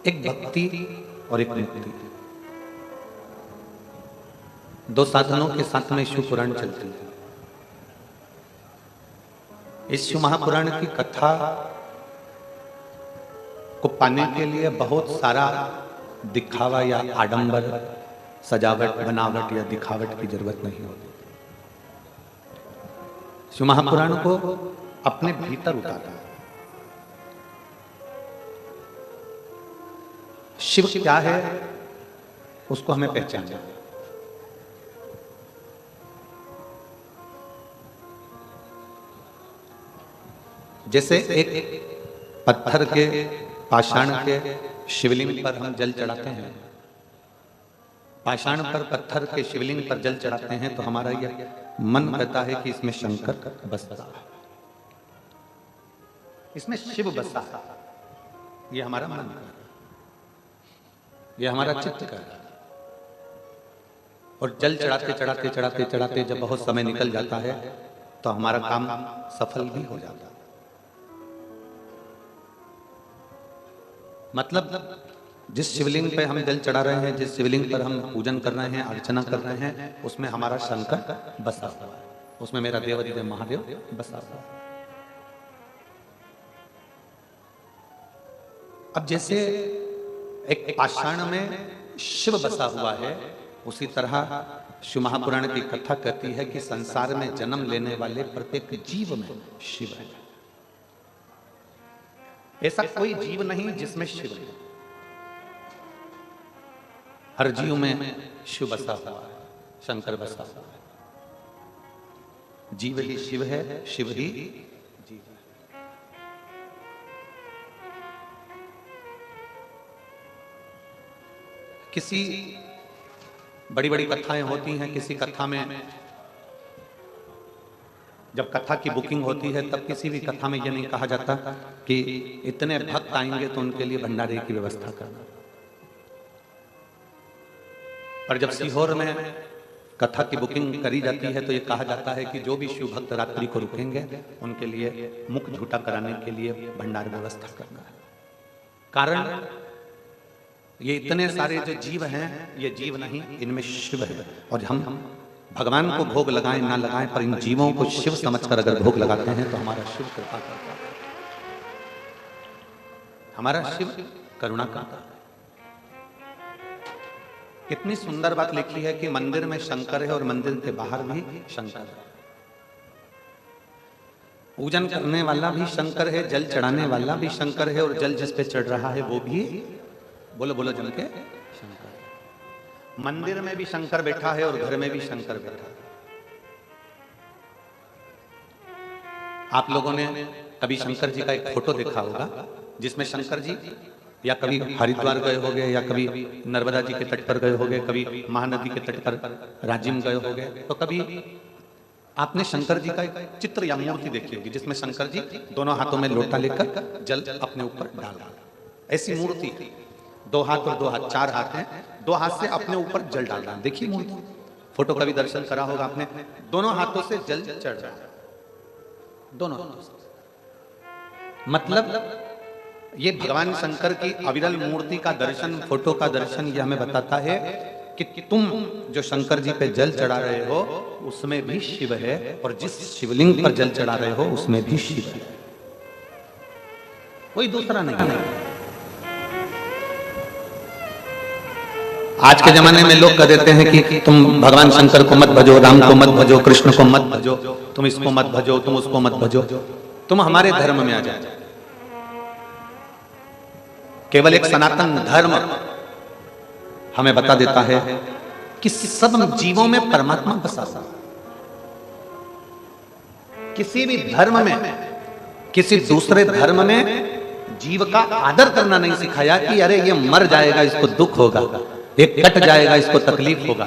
एक भक्ति और एक मुक्ति, दो साधनों के साथ में शिव पुराण चलती है। इस शिव महापुराण की कथा को पाने के लिए बहुत सारा दिखावा या आडंबर, सजावट, बनावट या दिखावट की जरूरत नहीं होती। शिव महापुराण को अपने भीतर उतारना। शिव क्या है उसको हमें पहचानना। जैसे एक पत्थर के, पाषाण के शिवलिंग पर हम जल चढ़ाते हैं, पाषाण पर, पत्थर के शिवलिंग पर जल चढ़ाते हैं तो हमारा यह मन कहता है कि इसमें शंकर बसता है, इसमें शिव बसता है। ये हमारा मन है, ये हमारा चित्त का है। और जल चढ़ाते चढ़ाते चढ़ाते चढ़ाते जब बहुत समय निकल जाता है तो हमारा काम सफल भी हो जाता है। मतलब जिस शिवलिंग पे हम जल चढ़ा रहे हैं, जिस शिवलिंग पर हम पूजन कर रहे हैं, अर्चना कर रहे हैं, उसमें हमारा शंकर बसा हुआ है, उसमें मेरा देवाधिदेव महादेव बसा हुआ है। अब जैसे एक पाषाण में शिव बसा हुआ है, उसी तरह शिव महापुराण की कथा कहती है कि संसार में जन्म लेने वाले प्रत्येक जीव में शिव है। ऐसा कोई जीव नहीं जिसमें शिव नहीं। हर जीव में शिव बसा हुआ है, शंकर बसा हुआ है। जीव ही शिव है, शिव ही जीव है। किसी बड़ी बड़ी कथाएं होती हैं, किसी कथा में जब कथा की बुकिंग होती है तब किसी भी कथा में यह नहीं कहा जाता कि इतने भक्त आएंगे तो उनके लिए भंडारे की व्यवस्था करना। पर जब सीहोर में कथा की बुकिंग करी जाती है तो यह कहा जाता है कि जो भी शिव भक्त रात्रि को रुकेंगे उनके लिए मुख झूठा कराने के लिए भंडार व्यवस्था करना है। कारण ये इतने सारे जो जीव हैं, ये जीव नहीं, इनमें शिव है। और हम भगवान को भोग लगाएं ना लगाएं, पर इन जीवों को शिव समझकर अगर भोग लगाते हैं तो हमारा शिव कृपा करता है, हमारा शिव करुणा करता है। कितनी सुंदर बात लिखी है कि मंदिर में शंकर है और मंदिर के बाहर भी शंकर है। पूजन करने वाला भी शंकर है, जल चढ़ाने वाला भी शंकर है, और जल जिस पे चढ़ रहा है वो भी, बोलो बोलो जम के, शंकर। मंदिर में भी शंकर बैठा है और घर में भी शंकर बैठा है। आप लोगों ने कभी शंकर जी का एक फोटो देखा होगा जिसमें शंकर जी या कभी हरिद्वार गए होंगे, या कभी नर्मदा जी के तट पर गए होंगे, कभी महानदी के तट पर राजिम गए होंगे, तो कभी आपने शंकर जी का एक चित्र या मूर्ति देखी होगी जिसमें शंकर जी दोनों हाथों में लोटा लेकर जल अपने ऊपर डाला। ऐसी मूर्ति, दो हाथ और दो हाथ, चार हाथ हैं, दो हाथ से अपने ऊपर जल डाल रहा है। देखिए मूर्ति, फोटो का भी दर्शन करा होगा आपने, दोनों हाथों से जल चढ़ रहा है, दोनों हाथों से। मतलब ये भगवान शंकर की अविरल मूर्ति का दर्शन, फोटो का दर्शन, ये हमें बताता है कि तुम जो शंकर जी पे जल चढ़ा रहे हो उसमें भी शिव है, और जिस शिवलिंग पर जल चढ़ा रहे हो उसमें भी शिव है, कोई दूसरा नहीं। आज के जमाने में लोग कह देते हैं कि तुम भगवान शंकर को मत भजो, राम को मत भजो, कृष्ण को मत भजो, तुम इसको मत भजो, तुम उसको मत भजो, तुम हमारे धर्म में आ जाओ। केवल एक सनातन धर्म हमें बता देता है कि सब जीवों में परमात्मा बसा है। किसी भी धर्म में, किसी दूसरे धर्म में जीव का आदर करना नहीं सिखाया कि अरे ये मर जाएगा, इसको दुख होगा, ये कट जाएगा, इसको तकलीफ होगा।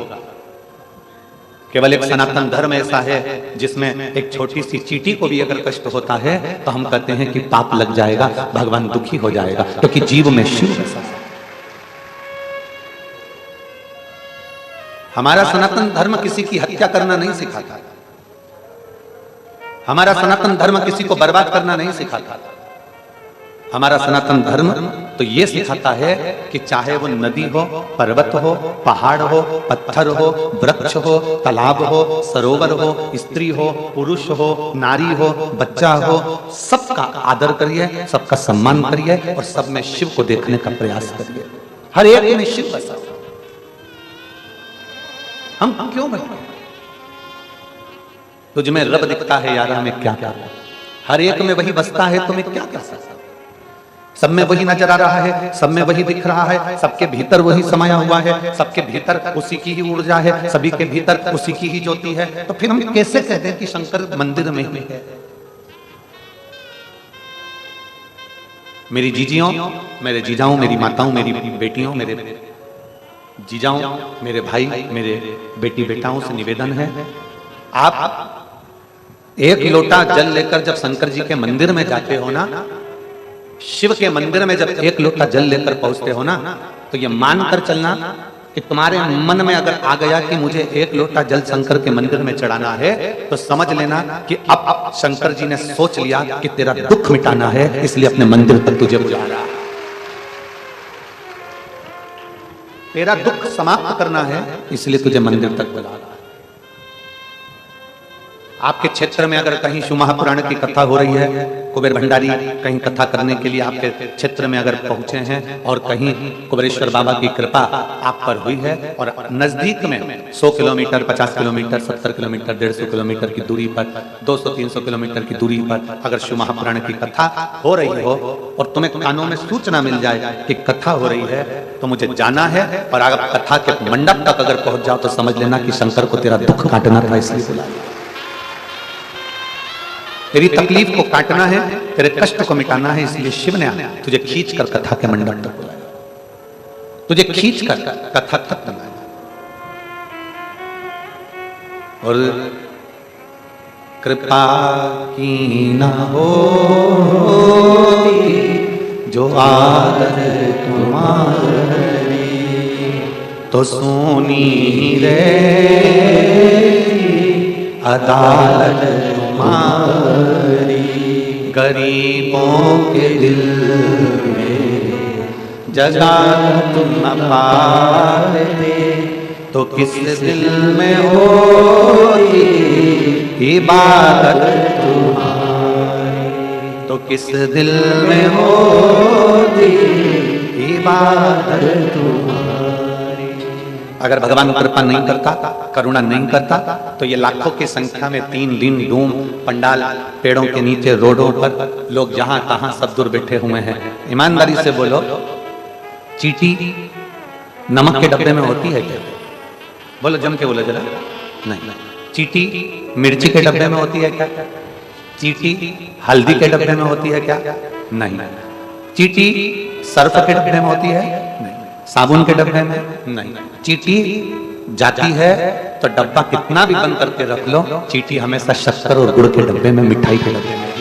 केवल एक सनातन धर्म ऐसा है जिसमें एक छोटी सी चींटी को भी अगर कष्ट होता है तो हम कहते हैं कि पाप लग जाएगा, भगवान दुखी हो जाएगा, क्योंकि जीव में शिव बसा है। हमारा सनातन धर्म किसी की हत्या करना नहीं सिखाता, हमारा सनातन धर्म किसी को बर्बाद करना नहीं सिखाता, हमारा सनातन धर्म तो ये सिखाता है कि चाहे वो नदी हो, पर्वत हो, पहाड़ हो, पत्थर हो, वृक्ष हो, तालाब हो, सरोवर हो, स्त्री हो, पुरुष हो, नारी हो, बच्चा हो, सबका आदर करिए, सबका सम्मान करिए और सब में शिव को देखने का प्रयास करिए। हर एक में शिव बसा। हम क्यों बने? तुझमें रब दिखता है यारा, में क्या क्या? हर एक में वही बसता है तो मैं क्या कर सकता? सब में वही नजर आ रहा है, सब में वही दिख रहा है, सबके भीतर वही समाया हुआ है, सबके भीतर उसी की ही ऊर्जा है, सभी के भीतर उसी की ही ज्योति है। तो फिर हम कैसे कहते हैं कि शंकर मंदिर में है? मेरी जीजियों, मेरे जीजाओं, मेरी माताओं, मेरी बेटियों, मेरे जीजाओं, मेरे भाई, मेरे बेटी बेटाओं से निवेदन है, आप एक लोटा जल लेकर जब शंकर जी के मंदिर में जाते हो ना, शिव के मंदिर में जब एक लोटा जल लेकर पहुंचते हो ना, तो ये मानकर चलना कि तुम्हारे मन में अगर आ गया कि मुझे एक लोटा जल शंकर के मंदिर में चढ़ाना है, तो समझ लेना कि अब शंकर जी ने सोच लिया कि तेरा दुख मिटाना है, इसलिए अपने मंदिर तक तुझे बुला रहा है। तेरा दुख समाप्त करना है, इसलिए तुझे मंदिर तक बुला रहा है। आपके क्षेत्र में अगर कहीं शिव महापुराण की कथा हो रही है, कुबेर भंडारी कहीं कथा करने के लिए आपके क्षेत्र में अगर पहुंचे हैं और कहीं कुबेरेश्वर बाबा की कृपा आप पर हुई है और नजदीक में 100 किलोमीटर, 50 किलोमीटर, 70 किलोमीटर, 150 किलोमीटर की दूरी पर, 200-300 किलोमीटर की दूरी पर अगर शिव महापुराण की कथा हो रही हो और तुम्हें कानों में सूचना मिल जाए कि कथा हो रही है, तो मुझे जाना है। और अगर कथा के मंडप तक अगर पहुंच जाओ तो समझ लेना कि शंकर को तेरा दुख काटना था, इसलिए बुला लिया। तेरी तकलीफ को काटना है, तेरे कष्ट को मिटाना है, इसलिए शिव ने तुझे खींच कर कथा के मंडप तक बुलाया, तुझे खींच कर कथा तक बनाया। और कृपा की ना हो जो आदत तुम्हारी, तो सोनी रे अदालत तुम्हारी, गरीबों के दिल में जगह तुम न पाते, तो किस दिल में होती इबादत तुम्हारी, तो किस दिल में होती इबादत तुम्हारी। अगर भगवान कृपा नहीं करता, करुणा नहीं करता, तो ये लाखों की संख्या में 3 दिन डूम पंडाल, पेड़ों के नीचे, रोडों पर लोग जहां तहां सब दूर बैठे हुए हैं। ईमानदारी से बोलो, चींटी नमक के डब्बे में होती है क्या? बोलो, जम के बोलो जरा। नहीं। चींटी मिर्ची के डब्बे में होती है क्या? चींटी हल्दी के डब्बे में होती है क्या? नहीं। चींटी सर्फ के डब्बे में होती है? नहीं। साबुन के डब्बे में? नहीं। चींटी जाती है तो डब्बा कितना भी बंद करके रख लो, चींटी हमेशा शक्कर और गुड़ के डब्बे में, मिठाई के डब्बे में।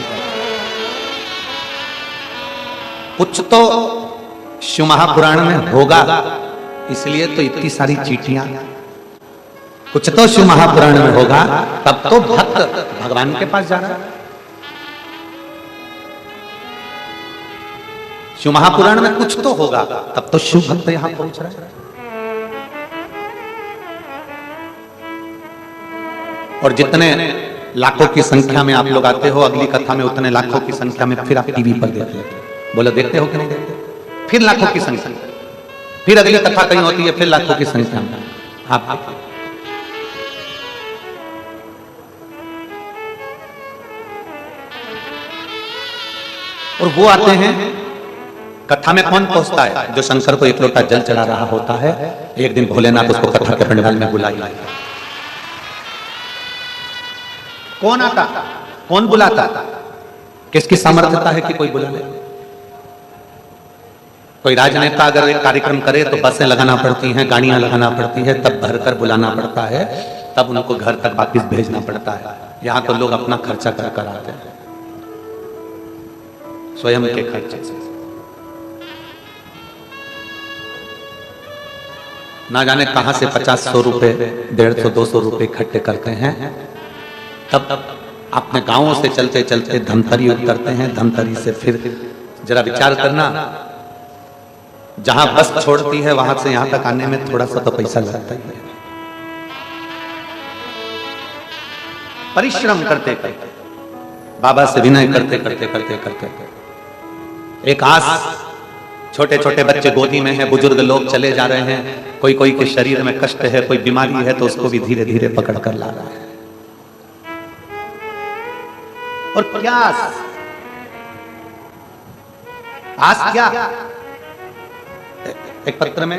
कुछ तो शिव महापुराण में होगा, इसलिए तो इतनी सारी चींटियां। कुछ तो शिव महापुराण में होगा, तब तो भक्त भगवान के पास जा रहा है। शिव महापुराण में कुछ तो होगा, तब तो शिव भक्त यहां पहुंच रहा है। और जितने लाखों की संख्या में आप लोग आते हो अगली कथा में, उतने लाखों की संख्या में फिर आप टीवी पर देख लेते हो। बोलो, देखते हो कि नहीं देखते? फिर लाखों की संख्या, फिर अगली कथा कहीं होती है, फिर लाखों की संख्या में आप। और वो आते हैं, कथा में कौन पहुंचता है? जो शंकर को एक लोटा जल चढ़ा रहा होता है। एक दिन भोलेनाथ उसको कथा के पंडाल में बुलाया। कौन आता, कौन बुलाता? किसकी सामर्थ्यता है कि कोई बुला ले? कोई राजनेता अगर एक कार्यक्रम करे तो बसें लगाना पड़ती हैं, गाड़ियां लगाना पड़ती है, तब भरकर बुलाना पड़ता है, तब उनको घर तक वापिस भेजना पड़ता है। यहां तो लोग अपना खर्चा कर आते हैं, स्वयं के खर्चे से। ना जाने कहां से 50-100 रुपए, 150-200 रुपए इकट्ठे करते हैं, तब अपने गांवों से चलते चलते धमतरी उतरते हैं, धमतरी से फिर जरा विचार करना, जहां बस छोड़ती है वहां से यहां तक आने में थोड़ा सा तो पैसा लगता ही है। परिश्रम करते करते, बाबा से विनय करते करते करते करते एक आस, छोटे छोटे बच्चे गोदी में हैं, बुजुर्ग लोग चले जा रहे हैं, कोई कोई के शरीर में कष्ट है, कोई बीमारी है, तो उसको भी धीरे धीरे पकड़ कर ला रहा है। और क्या आस क्या? एक पत्र में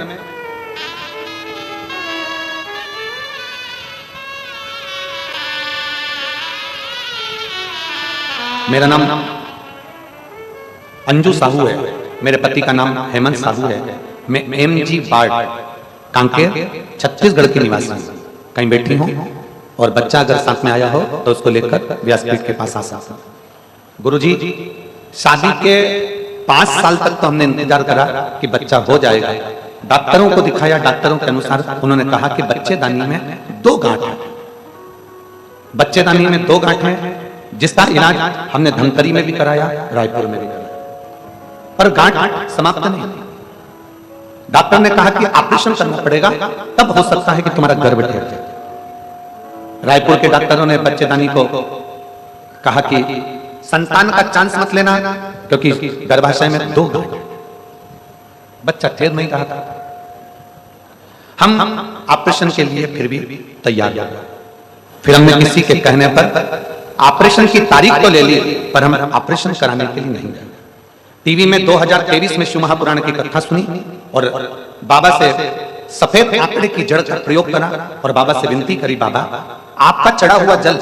मेरा नाम अंजू साहू है, मेरे पति का नाम हेमंत साहू है, मैं MG बार्ड कांकेर छत्तीसगढ़ की निवासी हूं। कहीं बैठी हूं और बच्चा अगर साथ में आया हो तो उसको लेकर व्यासपीठ के पास आ सकता हूं। गुरुजी, शादी के 5 साल तक तो हमने इंतजार करा कि बच्चा हो जाएगा। डॉक्टरों को दिखाया, डॉक्टरों के अनुसार उन्होंने कहा कि बच्चेदानी में 2 गांठ है, बच्चेदानी में 2 गांठ है, जिसका इलाज हमने धमतरी में भी कराया, रायपुर में भी कराया, पर गांठ समाप्त नहीं। डॉक्टर ने कहा कि ऑपरेशन करना पड़ेगा, तब हो सकता है कि तुम्हारा गर्भ ठहर जाए। रायपुर के डॉक्टरों ने बच्चेदानी को कहा कि संतान का चांस मत लेना, क्योंकि गर्भाशय में 2 गांठ, बच्चा ठहर नहीं रहा था। हम ऑपरेशन के लिए फिर भी तैयार हो। फिर हमने किसी के कहने पर ऑपरेशन की तारीख तो ले ली, पर हम ऑपरेशन कराने के लिए नहीं गए। टीवी में 2023 में शिव महापुराण की कथा सुनी और बाबा से सफेद आंकड़े की जड़ का प्रयोग करा और बाबा से विनती करी, बाबा आपका चढ़ा हुआ जल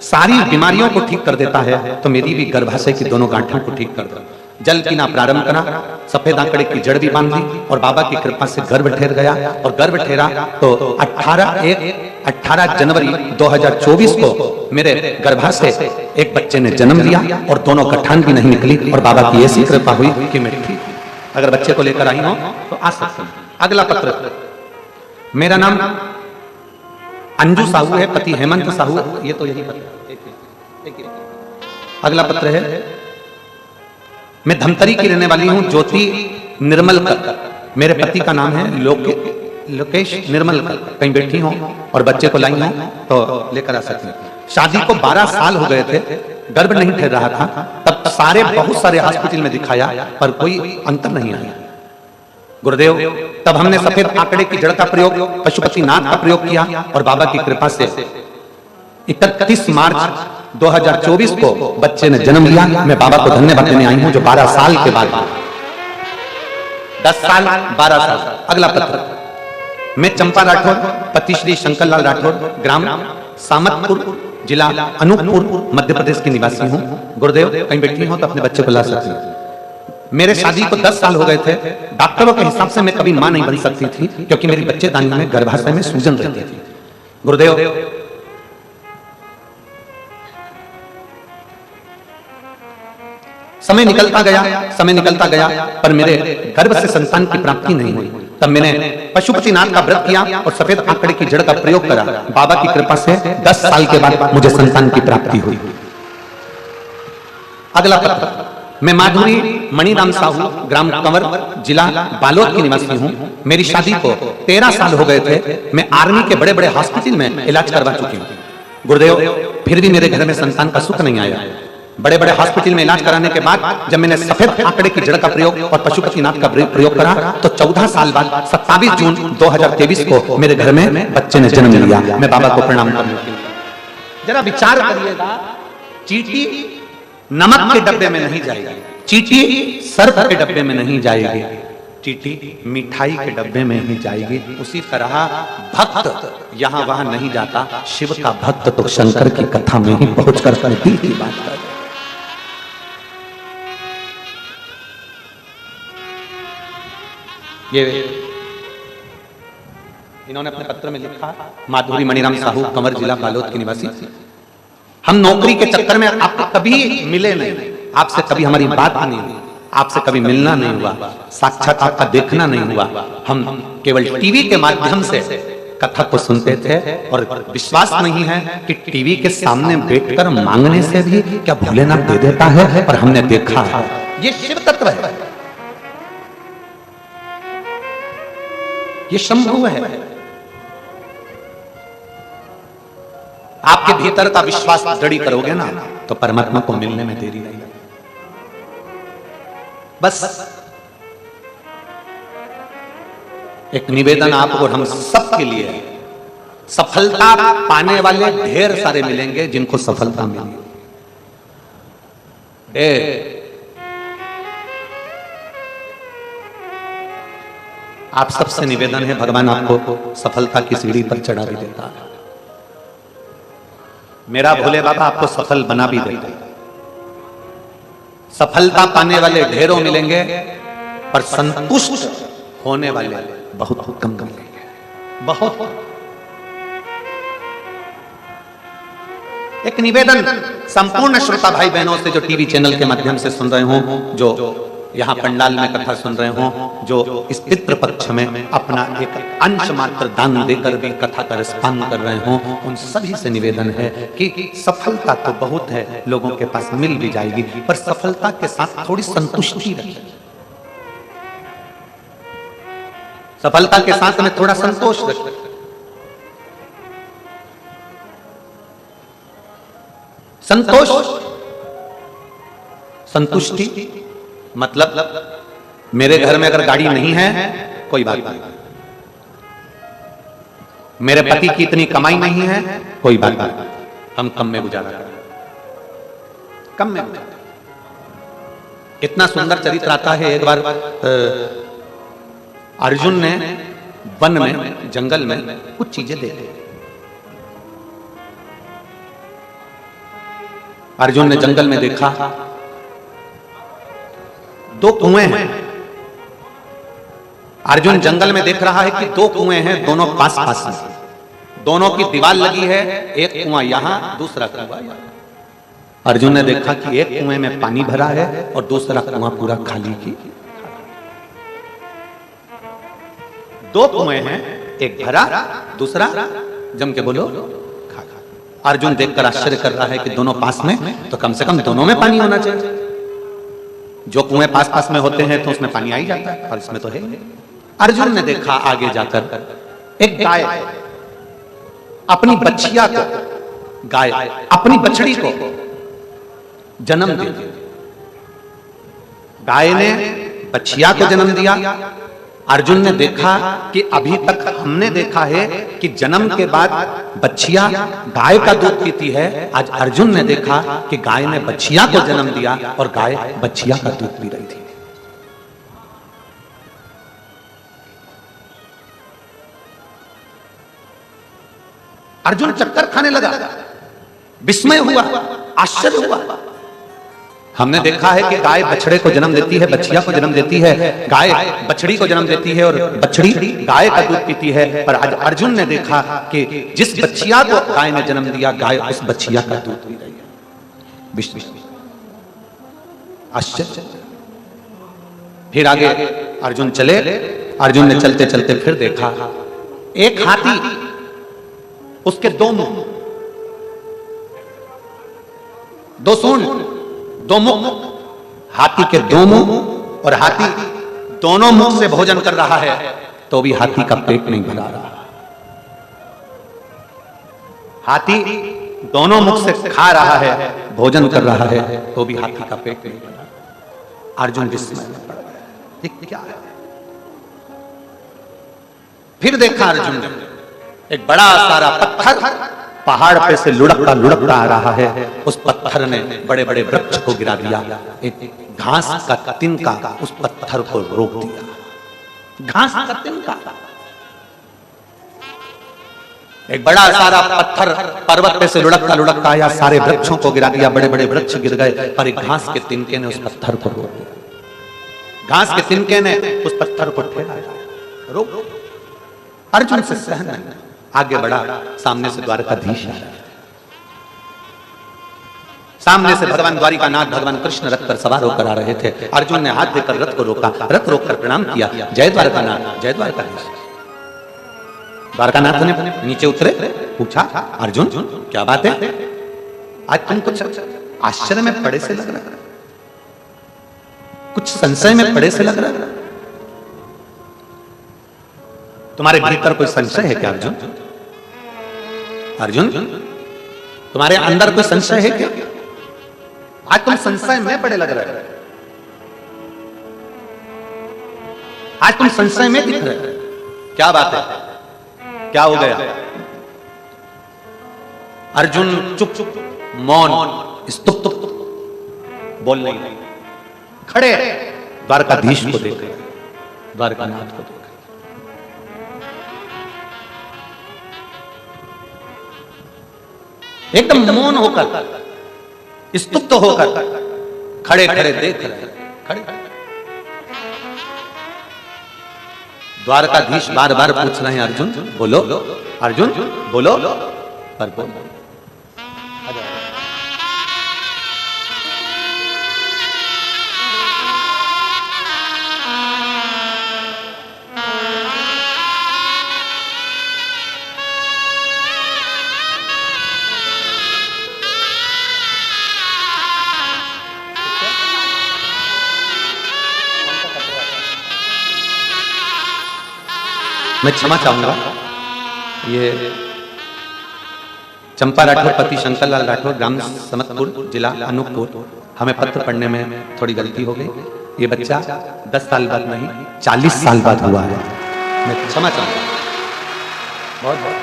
सारी बीमारियों को ठीक कर देता है, तो मेरी भी गर्भाशय की दोनों गांठों को ठीक कर दो। जल पीना प्रारंभ करा, सफेद आंकड़े की जड़ भी बांध ली और बाबा की कृपा से गर्भ ठहर गया। और गर्भ ठहरा तो 18 जनवरी 2024 को मेरे गर्भाशय एक बच्चे ने जन्म लिया और दोनों गठान भी नहीं निकली और बाबा की ऐसी कृपा हुई कि मैं ठीक। अगर बच्चे को लेकर आई हो तो आ सकते हैं। अगला पत्र, मेरा नाम अंजू साहू है, पति हेमंत साहू है, ये तो यही पत्र। अगला पत्र है, मैं धमतरी की रहने वाली हूं, ज्योति निर्मलकर, मेरे पति का नाम है लोकेश निर्मलकर। कहीं बैठी हो और बच्चे को लाई हो तो लेकर आ सकते हैं। शादी को 12 साल हो गए थे, गर्भ नहीं ठहर रहा था, तब बहुत सारे हॉस्पिटल में दिखाया पर कोई अंतर नहीं आया। गुरुदेव, तब हमने सफेद आंकड़े की जड़ का प्रयोग, पशुपतिनाथ का प्रयोग किया और बाबा की कृपा से 31 मार्च 2024 को बच्चे ने जन्म लिया। मैं बाबा को धन्यवाद देने आई हूं जो 12 साल के बाद, 10 साल 12 साल। अगला पत्र, मैं चंपा राठौर, पति श्री शंकरलाल राठौर, ग्राम सामतपुर, जिला अनूपपुर, मध्य प्रदेश की निवासी हूं। गुरुदेव, कहीं बैठी हो तो अपने बच्चे को ला सकती हैं। मेरे शादी को 10 साल हो गए थे। डॉक्टरों के हिसाब से मैं कभी मां नहीं बन सकती थी, क्योंकि मेरी बच्चेदानी में गर्भाशय में सूजन रहती थी। गुरुदेव, समय निकलता गया, पर मेरे गर्भ से संतान की प्राप्ति नहीं हुई। तब मैंने पशुपतिनाथ का व्रत किया और सफेद आंकड़े की जड़ का प्रयोग करा। बाबा की कृपा से 10 साल के बाद मुझे संतान की प्राप्ति हुई। अगला पत्र, मैं माधुरी मणिराम साहू, ग्राम कंवर, जिला बालोद की निवासी हूँ। मेरी शादी को 13 साल हो गए थे। मैं आर्मी के बड़े बड़े हॉस्पिटल में इलाज करवा चुकी हूँ। गुरुदेव, फिर भी मेरे घर में संतान का सुख नहीं आया। बड़े बड़े हॉस्पिटल में इलाज कराने के बाद जब मैंने सफेद आंकड़े की जड़ का प्रयोग और पशुपतिनाथ का प्रयोग करा तो 14 साल बाद 27 जून 2023 को मेरे घर में बच्चे ने जन्म लिया। मैं बाबा को प्रणाम करने के लिए, जरा विचार करिएगा, चींटी नमक के डब्बे में नहीं जाएगी, चींटी सर्फ के डब्बे में नहीं जाएगी, चींटी मिठाई के डब्बे में ही जाएगी। उसी तरह भक्त यहाँ वहां नहीं जाता, शिव का भक्त तो शंकर की कथा में ही पहुंचकर दिल की बात करता है। ये इन्होंने अपने पत्र में लिखा, माधुरी मणिराम साहू, कंवर, जिला बालोद की निवासी। हम नौकरी के चक्कर में आपको कभी मिले नहीं, आपसे कभी हमारी बात नहीं हुई, आपसे कभी मिलना नहीं हुआ, साक्षात आपका देखना नहीं हुआ। हम केवल टीवी के माध्यम से कथा को सुनते थे और विश्वास नहीं है कि टीवी के सामने बैठकर मांगने से भी क्या भोलेनाथ दे देता है, और हमने देखा है। ये शिव तत्व है, ये शंभु है। आपके भीतर का विश्वास दृढ़ करोगे ना तो परमात्मा को मिलने में देरी नहीं। बस एक निवेदन आपको हम सबके लिए है, सफलता पाने वाले ढेर सारे मिलेंगे जिनको सफलता मिली, आप सबसे निवेदन है, भगवान आपको सफलता की सीढ़ी पर चढ़ा भी देता है। मेरा भोले बाबा आपको सफल बना भी देता है। सफलता पाने वाले ढेरों मिलेंगे पर संतुष्ट होने वाले बहुत कम मिलेंगे, बहुत। एक निवेदन संपूर्ण श्रोता भाई बहनों से जो टीवी चैनल के माध्यम से सुन रहे हो, जो यहाँ पंडाल में कथा सुन रहे हो, जो इस पितृपक्ष में अपना एक अंश मात्र दान देकर भी कथा का रसपान कर रहे हो, उन सभी से निवेदन है कि सफलता तो बहुत है, लोगों के पास मिल भी जाएगी, पर सफलता के साथ थोड़ी संतुष्टि रखें। सफलता के साथ में थोड़ा संतोष रखें। संतोष, संतुष्टि मतलब मेरे घर में अगर गाड़ी नहीं है कोई बात नहीं, मेरे पति की इतनी कमाई नहीं है कोई बात नहीं, हम कम में गुजारा करें, कम में गुजारा। इतना सुंदर चरित्र आता है। एक बार अर्जुन ने वन में, जंगल में कुछ चीजें देखी। अर्जुन ने जंगल में देखा दो कुएं हैं। अर्जुन जंगल में देख रहा है कि दो कुएं हैं, दोनों पास पास में, दोनों की दीवार लगी है, एक कुआं यहां, दूसरा कुआं यहां। अर्जुन ने देखा कि एक कुएं में पानी भरा है और दूसरा कुआं पूरा खाली की। दो कुएं हैं, एक भरा, दूसरा जम के बोलो खाली। अर्जुन देखकर आश्चर्य कर रहा है कि दोनों पास में, तो कम से कम दोनों में पानी होना चाहिए। जो कुएं पास पास में होते हैं तो उसमें पानी आ ही जाता है, और इसमें तो है। अर्जुन ने देखा आगे जाकर एक गाय अपनी बछिया को, गाय अपनी बछड़ी को जन्म दे दी। गाय ने बछिया को जन्म दिया। अर्जुन ने देखा कि अभी तक हमने देखा है कि जन्म के बाद बछिया गाय का दूध पीती है। आज अर्जुन ने देखा कि गाय ने बछिया को जन्म दिया और गाय बछिया का दूध पी रही थी। अर्जुन चक्कर खाने लगा, विस्मय हुआ, आश्चर्य हुआ। हमने देखा है कि गाय बछड़े को जन्म देती है, बछिया को जन्म देती है, गाय बछड़ी को जन्म देती है और बछड़ी गाय का दूध पीती है। पर आज अर्जुन ने देखा कि जिस बछिया को गाय ने जन्म दिया, गाय उस बछिया का दूध पी रही है। आश्चर्य। फिर आगे अर्जुन चले। अर्जुन ने चलते चलते फिर देखा एक हाथी, उसके दो मुंह, दो सूंड, दो मुख। हाथी के दो मुंह और हाथी दोनों मुख से भोजन कर रहा है तो भी हाथी का पेट नहीं भरा रहा। हाथी दोनों मुख से खा रहा है, भोजन कर रहा है तो भी हाथी का पेट नहीं भरा। अर्जुन विस्मय में पड़ गया, ये क्या है? फिर देखा अर्जुन ने एक बड़ा सारा पत्थर पहाड़ पे से लुढ़कता लुढ़कता आ रहा है। उस पत्थर ने बड़े बड़े वृक्ष को गिरा दिया। एक घास का तिनका उस पत्थर को रोक दिया। घास का तिनका, एक बड़ा सारा पत्थर पर्वत पे से लुढ़कता लुढ़कता आया, सारे वृक्षों को गिरा दिया, बड़े बड़े वृक्ष गिर गए, पर एक घास के तिनके ने उस पत्थर को रोक दिया। घास के तिनके ने उस पत्थर को ठेकाया, रोक। अर्जुन से सहन नहीं, आगे बढ़ा। सामने से द्वारकाधीश आ रहा है, सामने से भगवान द्वारिकानाथ भगवान कृष्ण रथ पर सवार होकर आ रहे थे। अर्जुन ने हाथ देकर रथ को रोका, रथ रोककर प्रणाम किया, जय द्वारकानाथ, जय द्वारकाधीश। द्वारकानाथ ने नीचे उतरे, पूछा अर्जुन क्या बात है, आज तुम कुछ आश्चर्य में पड़े से लग रहा है। कुछ संशय में पड़े से लग रहा है। तुम्हारे भीतर कोई संशय है क्या अर्जुन? अर्जुन, तुम्हारे अंदर कोई संशय है क्या? आज तुम संशय में पड़े लग रहे हो। आज तुम संशय में दिख रहे हो। क्या बात है? क्या हो गया? अर्जुन चुप चुप, मौन, स्तुप, बोल नहीं, खड़े द्वारकाधीश को देख रहे, द्वारकानाथ को देख रहे। एकदम मौन होकर, स्तुप्त होकर खड़े खड़े देख रहे, खड़े। द्वारकाधीश बार बार पूछ रहे हैं, अर्जुन बोलो, अर्जुन बोलो, पर बोलो। मैं क्षमा चाहूंगा, ये चंपा राठौर पति शंकर लाल राठौर, ग्राम समतपुर, जिला अनूपपुर, हमें पत्र पढ़ने में थोड़ी गलती हो गई। ये बच्चा 10 साल बाद नहीं 40 साल बाद हुआ है। मैं क्षमा चाहूंगा, बहुत बहुत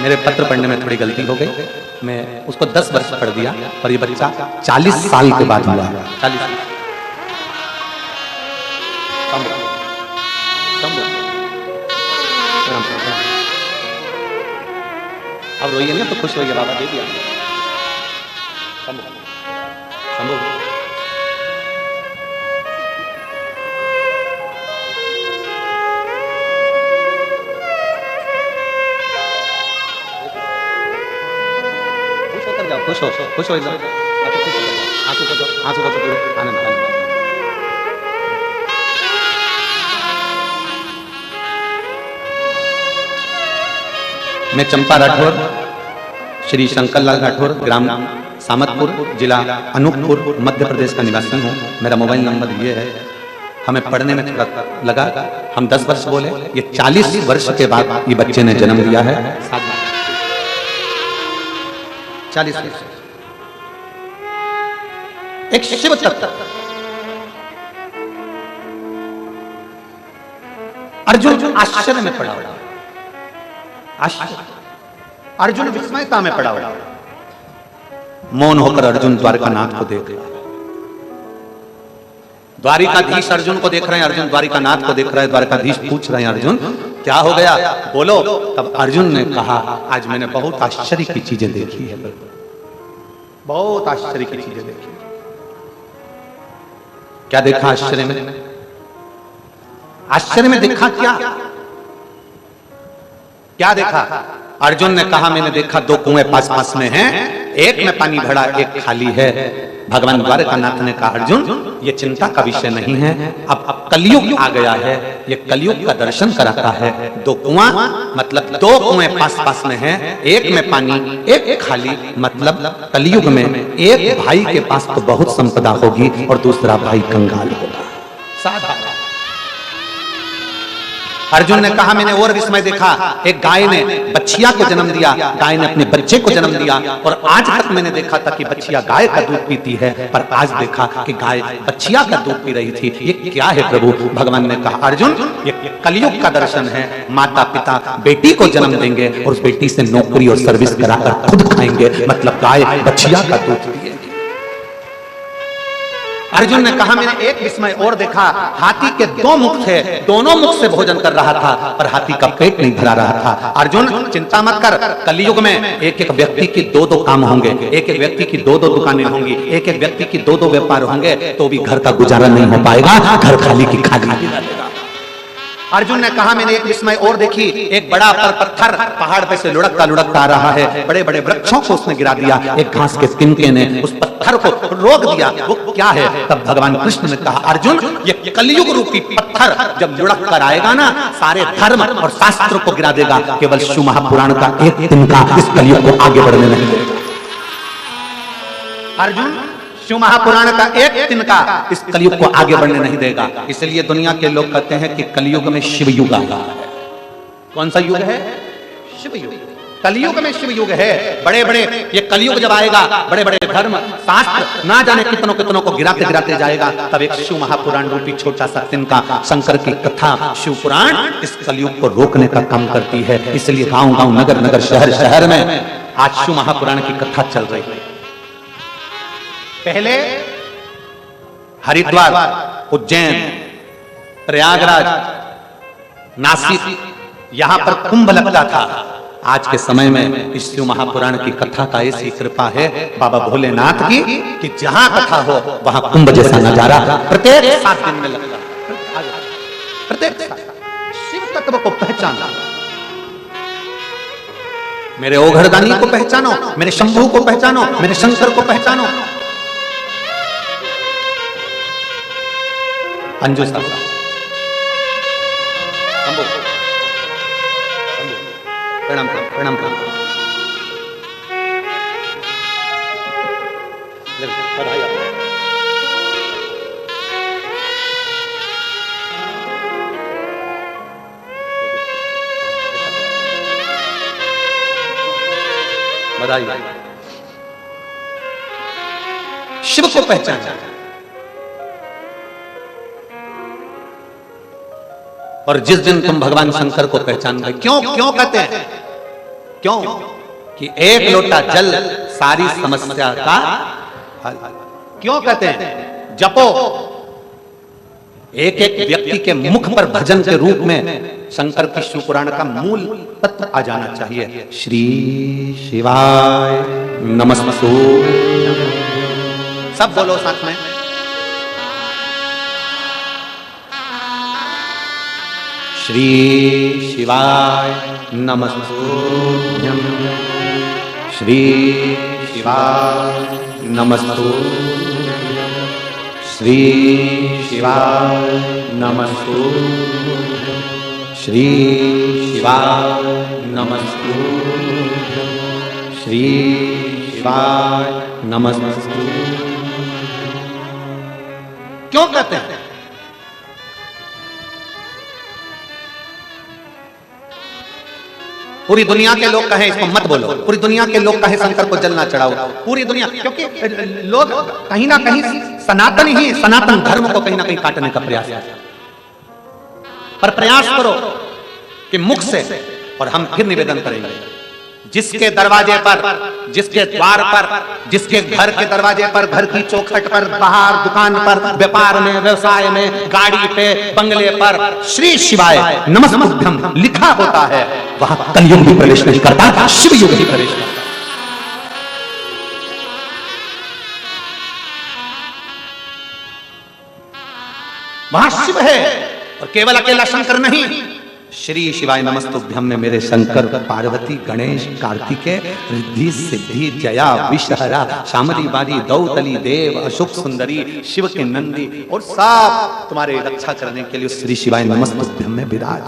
मेरे पत्र पढ़ने में थोड़ी गलती हो गई। मैं उसको 10 वर्ष पढ़ दिया, पर ये बच्चा 40 साल के बाद हुआ है। 40 साल। अब रोइए ना तो खुश होइए, बाबा दे दिया। खुश होकर जाओ, खुश हो, खुश हो एकदम, आंसू को पूरे आनंद। मैं चंपा राठौर, श्री शंकर लाल राठौर, ग्राम सामतपुर, जिला अनूपपुर, मध्य प्रदेश का निवासी हूँ। मेरा मोबाइल नंबर ये है। हमें पढ़ने में थोड़ा लगा, हम 10 वर्ष बोले, ये 40 वर्ष के बाद ये बच्चे ने जन्म लिया है। 40 वर्ष। एक शिव तत्व अर्जुन आश्चर्य में पड़ा, अर्जुन विस्मयता में पड़ा हुआ। मौन होकर अर्जुन द्वारकानाथ को देख रहा है। द्वारिकाधीश अर्जुन को देख रहे हैं, अर्जुन द्वारिकानाथ को देख रहा है। द्वारिकाधीश पूछ रहे हैं, अर्जुन क्या हो गया, बोलो। तब अर्जुन ने कहा, आज मैंने बहुत आश्चर्य की चीजें देखी है, बहुत आश्चर्य की चीजें देखी। क्या देखा आश्चर्य में? आश्चर्य में देखा क्या देखा? अर्जुन ने कहा, मैंने देखा 2 कुएं पास पास में हैं, एक में पानी भरा, एक खाली है। भगवान द्वारकानाथ ने कहा, अर्जुन ये चिंता का विषय नहीं है, अब कलयुग आ गया है, ये कलयुग का दर्शन कराता है। 2 कुआं मतलब 2 कुएं पास पास में हैं, एक में पानी, एक खाली, मतलब कलयुग में एक भाई के पास तो बहुत संपदा होगी और दूसरा भाई कंगाल होगा। साधारण। अर्जुन ने कहा, मैंने और विस्मय देखा, एक गाय ने बच्चिया को जन्म दिया, गाय ने अपने बच्चे को जन्म दिया। और आज तक मैंने देखा था कि बच्चिया गाय का दूध पीती है, पर आज देखा कि गाय बच्चिया का दूध पी रही थी। ये क्या है प्रभु? भगवान ने कहा, अर्जुन ये कलयुग का दर्शन है। माता पिता बेटी को जन्म देंगे और उस बेटी से नौकरी और सर्विस कराकर खुद खाएंगे, मतलब गाय बच्चिया का दूध पिएगी। अर्जुन ने कहा, मैंने एक विस्मय और देखा, हाथी के 2 मुख थे, दोनों मुख से भोजन कर रहा था, पर हाथी का पेट नहीं भरा रहा था। अर्जुन चिंता मत कर, कलयुग में एक एक व्यक्ति की 2-2 काम होंगे, एक एक व्यक्ति की 2-2 दुकानें होंगी, एक एक व्यक्ति की 2-2 व्यापार होंगे, तो भी घर का गुजारा नहीं हो पाएगा, घर खाली की खाली। अर्जुन ने कहा, मैंने एक विस्मय और देखी, एक बड़ा पत्थर पहाड़ पे से लुढ़कता लुढ़कता आ रहा है, बड़े बड़े वृक्षों को उसने गिरा दिया, एक घास के तिनके ने उस पत्थर को रोक दिया। वो क्या है? तब भगवान कृष्ण ने कहा, अर्जुन ये कलयुग रूपी पत्थर जब लुढ़क कर आएगा ना, सारे धर्म और शास्त्र को गिरा देगा, केवल शिव महापुराण का एक तिनका इस कलयुग को आगे बढ़ने नहीं देगा। अर्जुन शिव महापुराण का एक तिनका इस कलयुग को आगे बढ़ने नहीं देगा। इसलिए दुनिया के लोग कहते हैं कि कलयुग में शिव युग आ रहा है। कौन सा युग है? शिव युग। कलयुग में शिव युग है। बड़े बड़े ये कलयुग जब आएगा, बड़े बड़े धर्म शास्त्र ना जाने कितनों कितनों को गिराते गिराते जाएगा, तब एक शिव महापुराण रूपी छोटा सा तिनका शंकर की कथा शिव पुराण इस कलयुग को रोकने का काम करती है। इसलिए गांव गांव नगर नगर शहर शहर में आज शिव महापुराण की कथा चल रही है। पहले हरिद्वार, उज्जैन, प्रयागराज, नासिक यहां पर कुंभ लगता था। आज के समय में इस शिव महापुराण की कथा का ऐसी कृपा है बाबा भोलेनाथ की कि जहां कथा हो वहां कुंभ जैसा नजारा प्रत्येक 7 दिन में लगता है। प्रत्येक शिव तत्व को पहचाना, मेरे ओघरदानी को पहचानो, मेरे शंभू को पहचानो, मेरे शंकर को पहचानो। अंजू साहब प्रणाम करो, प्रणाम करो। बधाई आपको। बधाई। शिव को पहचाना और जिस दिन तुम भगवान शंकर को पहचान गए, क्यों क्यों कहते हैं? क्यों कि एक लोटा जल सारी समस्या का हल। क्यों कहते हैं? जपो। एक एक व्यक्ति के मुख पर भजन के रूप में शंकर की शिव पुराण का मूल तत्व आ जाना चाहिए। श्री शिवाय नमस्तुभ्यं। सब बोलो साथ में। श्री शिवाय नमस्तुभ्यं। श्री शिवाय नमस्तुभ्यं। श्री शिवाय नमस्तुभ्यं। श्री शिवाय नमस्तुभ्यं। श्री शिवाय नमस्तुभ्यं। क्यों कहते हैं? पूरी दुनिया के लोग कहें इसको मत बोलो, पूरी दुनिया के लोग कहें शंकर को जल ना चढ़ाओ, पूरी दुनिया, क्योंकि लोग कहीं ना कहीं सनातन धर्म को कहीं ना कहीं काटने का प्रयास है। पर प्रयास करो कि मुख से, और हम फिर निवेदन करेंगे, जिसके दरवाजे पर, जिसके द्वार पर, जिसके घर के दरवाजे पर, घर की चौखट पर, बाहर दुकान पर, व्यापार में, व्यवसाय में, गाड़ी पे, बंगले पर श्री शिवाय नमस्तुभ्यं लिखा होता है, वहां कलयुग भी प्रवेश नहीं करता, शिव युग ही प्रवेश करता। वहां शिव है और केवल अकेला शंकर नहीं। श्री शिवाय नमस्तुभ्यं में मेरे शंकर, पार्वती, गणेश, कार्तिकेय, रिद्धि, सिद्धि, जया, विषहरा, शामली, बादी, दौतली, देव, अशोक सुंदरी, शिव के नंदी और सब तुम्हारे रक्षा करने के लिए श्री शिवाय नमस्तुभ्यं में विराज।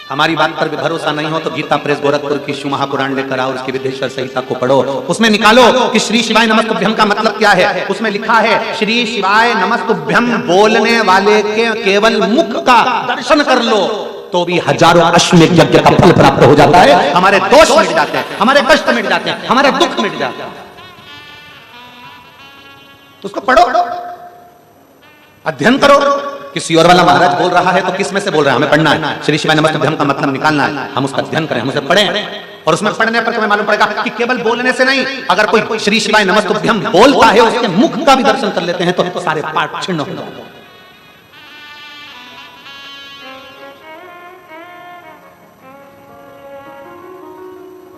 हमारी बात पर भी भरोसा नहीं हो तो गीता प्रेस गोरखपुर की शिव महापुराण लेकर आओ, उसकी विदेश्वर संहिता को पढ़ो, उसमें निकालो कि श्री शिवाय नमस्तुभ्यं का मतलब क्या है। उसमें लिखा है श्री शिवाय नमस्तुभ्यं बोलने वाले के केवल मुख का दर्शन कर लो तो भी हजारों अश्वमेध यज्ञ का फल प्राप्त हो जाता है। हमारे दोष मिट जाते हैं, हमारे कष्ट मिट जाते हैं, हमारे दुख मिट जाते हैं। उसको पढ़ो, अध्ययन करो। किसी और वाला महाराज बोल रहा है तो किस में से बोल रहा है, हमें पढ़ना है। श्री शिवाय नमस्तुभ्यं का मतलब निकालना है, हम उसका अध्ययन करें, हम उसे पढ़ें, और उसमें पढ़ने पर तुम्हें मालूम पड़ेगा कि केवल बोलने से नहीं, अगर कोई श्री शिवाय नमस्तुभ्यं बोलता है, उसके मुख का भी दर्शन कर लेते हैं तो सारे पाठ छिन्न हो जाते हैं।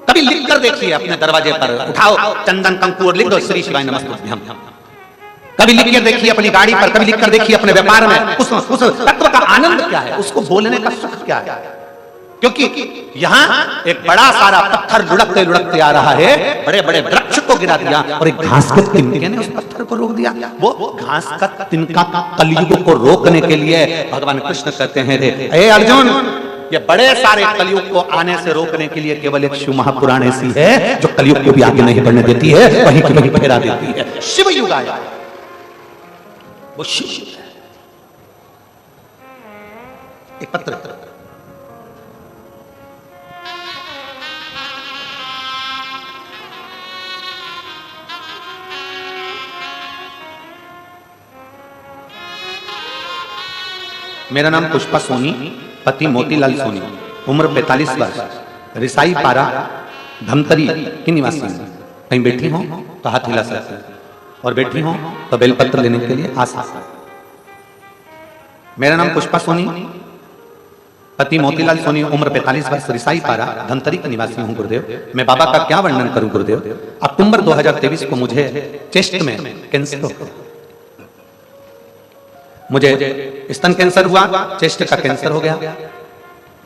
कभी लिख कर देखिए अपने दरवाजे पर, उठाओ चंदन कंकु और लिख दो श्री शिवाय नमस्तुभ्यं। कभी लिख कर देखिए अपनी गाड़ी पर, कभी लिख कर देखिए अपने व्यापार में। उस तत्व का आनंद क्या है, उसको बोलने का सुख क्या है। क्योंकि यहाँ एक बड़ा सारा पत्थर लुढ़कते लुढ़कते आ रहा है, बड़े बड़े वृक्ष को गिरा दिया और एक घास के तिनके ने उस पत्थर को रोक दिया। वो घास का तिनका कलयुग को रोकने के लिए भगवान कृष्ण कहते हैं, रे ए अर्जुन ये बड़े सारे कलयुग को आने से रोकने के लिए केवल एक शिव महापुराण ऐसी है जो कलयुग को भी आगे नहीं बढ़ने देती है, वहीं की वहीं फेरा देती है। शिव युग आया, वो शिव युग है। एक पत्र, मेरा नाम पुष्पा सोनी, पति मोतीलाल सोनी, उम्र 45 वर्ष, रिसाई पारा धमतरी की निवासी हूं। कहीं बैठी हो तो हाथ हिला सकते हैं और बैठी हो तो बेलपत्र लेने के लिए आ सकते हैं। मेरा नाम पुष्पा सोनी, पति मोतीलाल सोनी, उम्र 45 वर्ष, रिसाई पारा धमतरी की निवासी हूं गुरुदेव। मैं बाबा का क्या वर्णन करूं गुरुदेव। अक्टूबर 2023 को मुझे चेस्ट में कैंसर हो गया। मुझे स्तन कैंसर हुआ, चेस्ट का कैंसर हो गया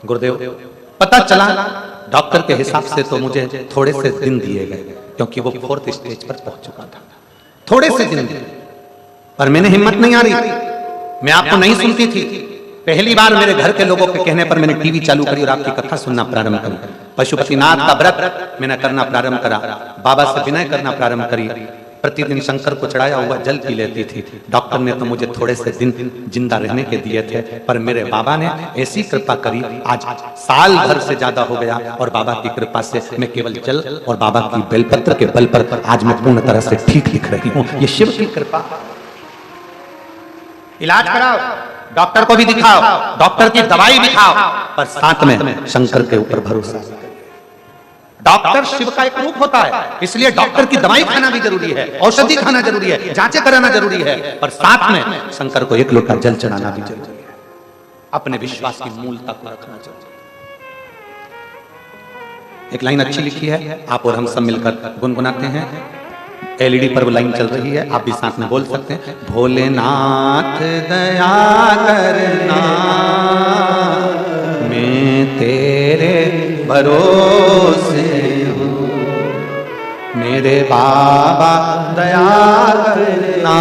गुरुदेव। पता चला डॉक्टर के हिसाब से तो मुझे थोड़े से दिन दिए गए, क्योंकि वो 4th स्टेज पर पहुंच चुका था। थोड़े से दिन दिए, पर मैंने हिम्मत नहीं आ रही, मैं आपको नहीं सुनती थी। पहली बार मेरे घर के लोगों के कहने पर मैंने टीवी चालू करी और आपकी कथा सुनना प्रारंभ करी। पशुपतिनाथ का व्रत मैंने करना प्रारंभ करा, बाबा से विनय करना प्रारंभ करी। प्रतिदिन शंकर को चढ़ाया हुआ जल पी लेती थी। डॉक्टर ने तो मुझे थोड़े से दिन जिंदा रहने के दिए थे, पर मेरे बाबा ने ऐसी कृपा करी, आज साल भर से ज्यादा हो गया और बाबा की कृपा से मैं केवल जल और बाबा की बेलपत्र के बल पर आज मैं पूर्ण तरह से ठीक दिख रही हूँ। ये शिव की कृपा। इलाज कराओ, डॉक्टर को भी दिखाओ, डॉक्टर की दवाई भी खाओ, पर साथ में शंकर के ऊपर भरोसा। डॉक्टर शिव का एक रूप होता है, इसलिए डॉक्टर की दवाई खाना भी जरूरी है, औषधि खाना जरूरी है, जांचें कराना जरूरी है, पर साथ में शंकर को एक लोटा जल चढ़ाना भी जरूरी है। अपने विश्वास की मूलता को रखना जरूरी है। एक लाइन अच्छी लिखी है, आप और हम सब मिलकर गुनगुनाते हैं। एलईडी पर वो लाइन चल रही है, आप भी साथ में बोल सकते हैं। भोलेनाथ दया करना, मैं तेरे भरोसे हूँ, मेरे बाबा दया करना,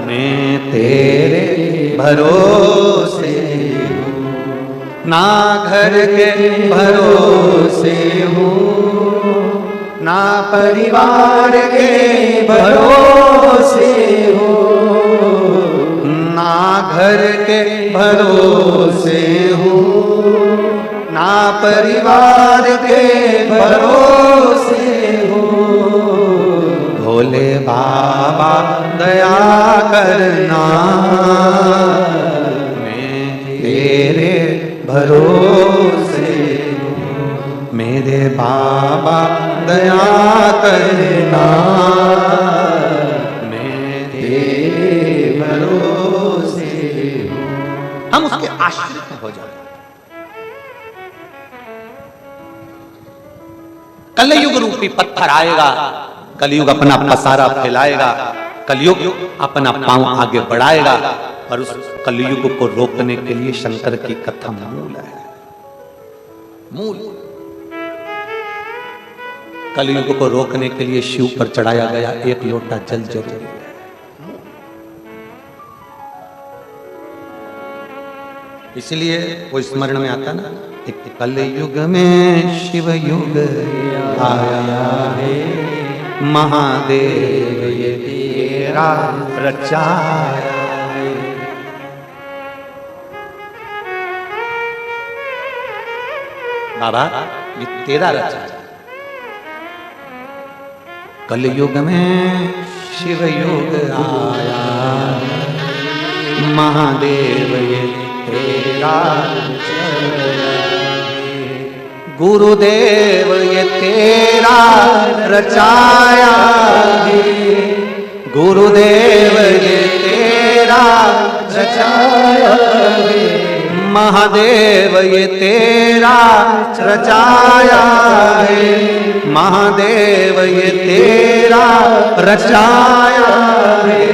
मैं तेरे भरोसे हूँ, ना घर के भरोसे हूँ, ना परिवार के भरोसे हूँ, ना घर के भरोसे हूँ, ना परिवार के भरोसे हूँ। भोले बाबा दया करना, मैं तेरे भरोसे हूँ, मेरे बाबा दया करना, मैं तेरे भरोसे हूँ। हम उसके आश्रित हो जाते। कलयुग रूपी पत्थर आएगा, कलयुग अपना पसारा फैलाएगा, कलयुग अपना पांव आगे बढ़ाएगा, और उस कलयुग को रोकने के लिए शंकर की कथा मूल है। मूल कलयुग को रोकने के लिए शिव पर चढ़ाया गया एक लोटा जल जरूरी है। इसलिए वो स्मरण में आता ना, कलयुग में शिव युग आया है, महादेव ये तेरा रचाया है। बाबा ये तेरा रचाया। कलयुग में शिव युग आया, महादेव ये तेरा गुरुदेव ये तेरा रचाया है, गुरुदेव ये तेरा रचाया है, महादेव ये तेरा रचाया है, महादेव ये तेरा रचाया है।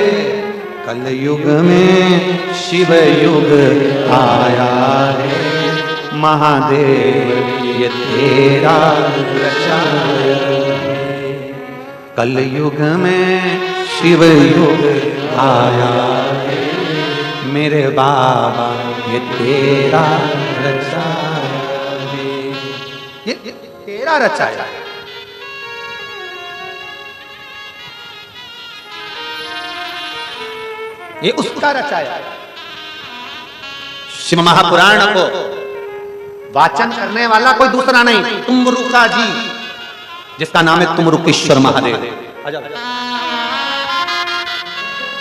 कलयुग में शिव युग आया है, महादेव ये तेरा रचाया है। कलयुग में शिव युग आया है, मेरे बाबा ये तेरा रचाया ये तेरा रचाया। ये उसका रचाया। शिव महापुराण को वाचन करने वाला कोई दूसरा नहीं, तुमरुका जी, जिसका नाम है तुमरुकेश्वर महादेव।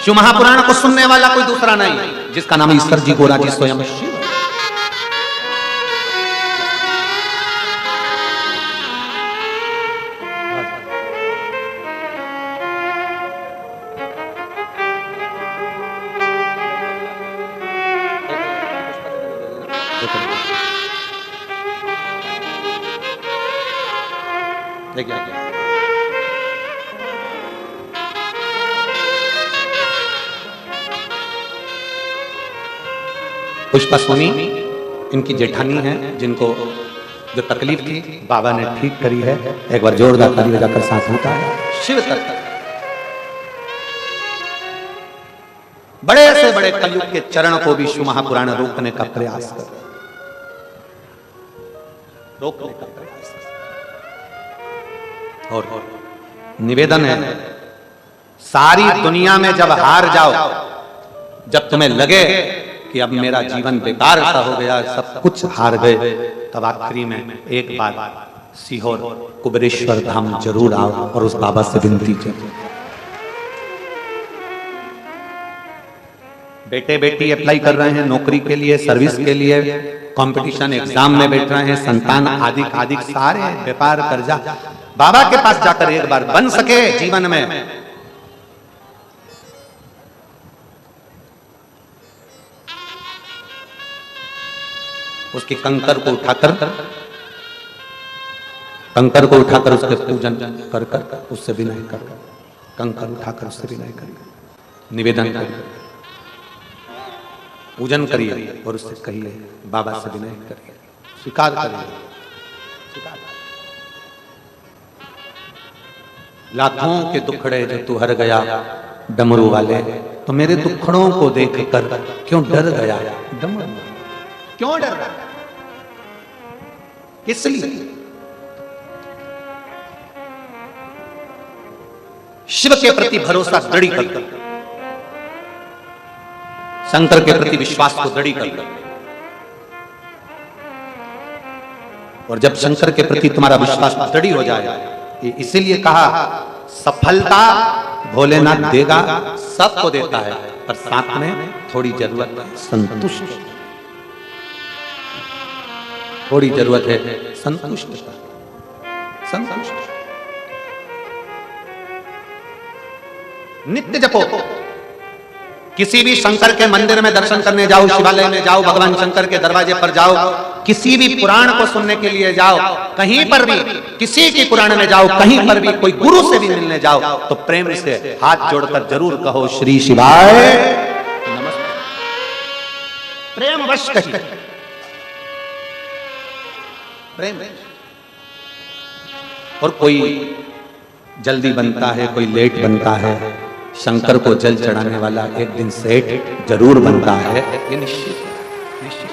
शिव महापुराण को सुनने वाला कोई दूसरा नहीं, जिसका नाम है ईश्वर जी गोरा जी स्वयं शिव। पुष्पा सोनी इनकी जेठानी है, जिनको जो तकलीफ थी बाबा ने ठीक करी है। एक बार जोरदार ताली बजाकर साथ होता है। शिव तक बड़े से बड़े कलयुग के चरण को भी शिव महापुराण रोकने का प्रयास कर, रोकने का प्रयास। और निवेदन है, सारी दुनिया में जब हार जाओ, जब तुम्हें लगे कि अब मेरा जीवन बेकार सा हो गया, सब कुछ हार गए, तब आखिरी में एक बार सीहोर कुबेरेश्वर धाम जरूर आओ और उस बाबा से विनती करो। बेटे बेटी अप्लाई कर रहे हैं नौकरी के लिए, सर्विस के लिए, कंपटीशन एग्जाम में बैठ रहे हैं, संतान आदि आदि सारे व्यापार कर्जा, बाबा के पास जाकर एक बार बन सके जीवन में, उसकी कंकर को उठाकर उसके पूजन कर कर उससे विनय कर, कंकर उठाकर उससे विनय कर निवेदन करिए, पूजन करिए और उससे कहिए बाबा से विनय करिए, स्वीकार करिए। लाखों के दुखड़े जो तू हर गया डमरू वाले, तो मेरे दुखड़ों को देख कर क्यों डर गया डमरू, क्यों डर गया, किस लिए? शिव के प्रति भरोसा दृढ़ कर, शंकर के प्रति विश्वास को दृढ़ कर, और जब शंकर के प्रति तुम्हारा विश्वास दृढ़ हो जाए, इसीलिए कहा सफलता भोलेनाथ देगा, सबको देता है, पर साथ में थोड़ी जरूरत संतुष्ट, थोड़ी जरूरत है संतुष्ट, संतुष्ट। नित्य जपो, किसी भी शंकर के मंदिर में दर्शन करने जाओ, शिवालय में जाओ, भगवान शंकर के दरवाजे पर जाओ, किसी भी पुराण को सुनने के लिए जाओ, कहीं पर भी किसी की पुराण में जाओ, कहीं पर भी कोई गुरु से भी मिलने जाओ, तो प्रेम से हाथ जोड़कर जरूर कहो श्री शिवाय नमस्ते, प्रेम वश कहिए, प्रेम। और कोई जल्दी बनता है, कोई लेट बनता है, शंकर को जल चढ़ाने वाला एक दिन सेठ जरूर बनता है, ये निश्चित निश्चित।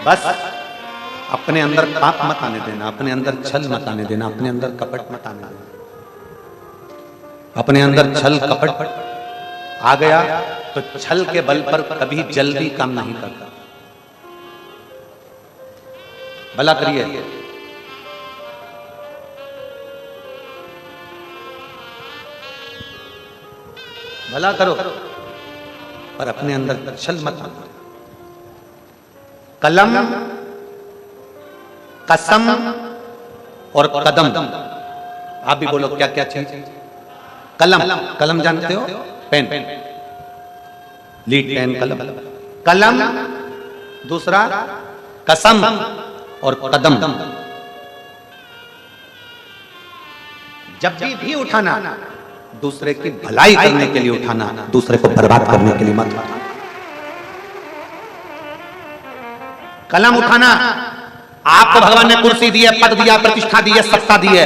बस अपने अंदर पाप मत आने देना, अपने अंदर छल मत आने देना, अपने अंदर कपट मत आने देना। अपने अंदर छल कपट आ गया तो छल के बल पर कभी जल्दी काम नहीं करता। भला करिए, भला करो, पर अपने अंदर छल मत आना। कलम, कसम और कदम, आप भी बोलो क्या क्या चीज? कलम, कलम जानते हो? पेन, लीड पेन कलम, कलम दूसरा, कसम और कदम। जब भी उठाना दूसरे की भलाई करने के लिए उठाना, दूसरे को बर्बाद करने के लिए मत उठाना। कलम उठाना, आपको भगवान ने कुर्सी दी है, पद दिया, प्रतिष्ठा दी है, सत्ता दी है,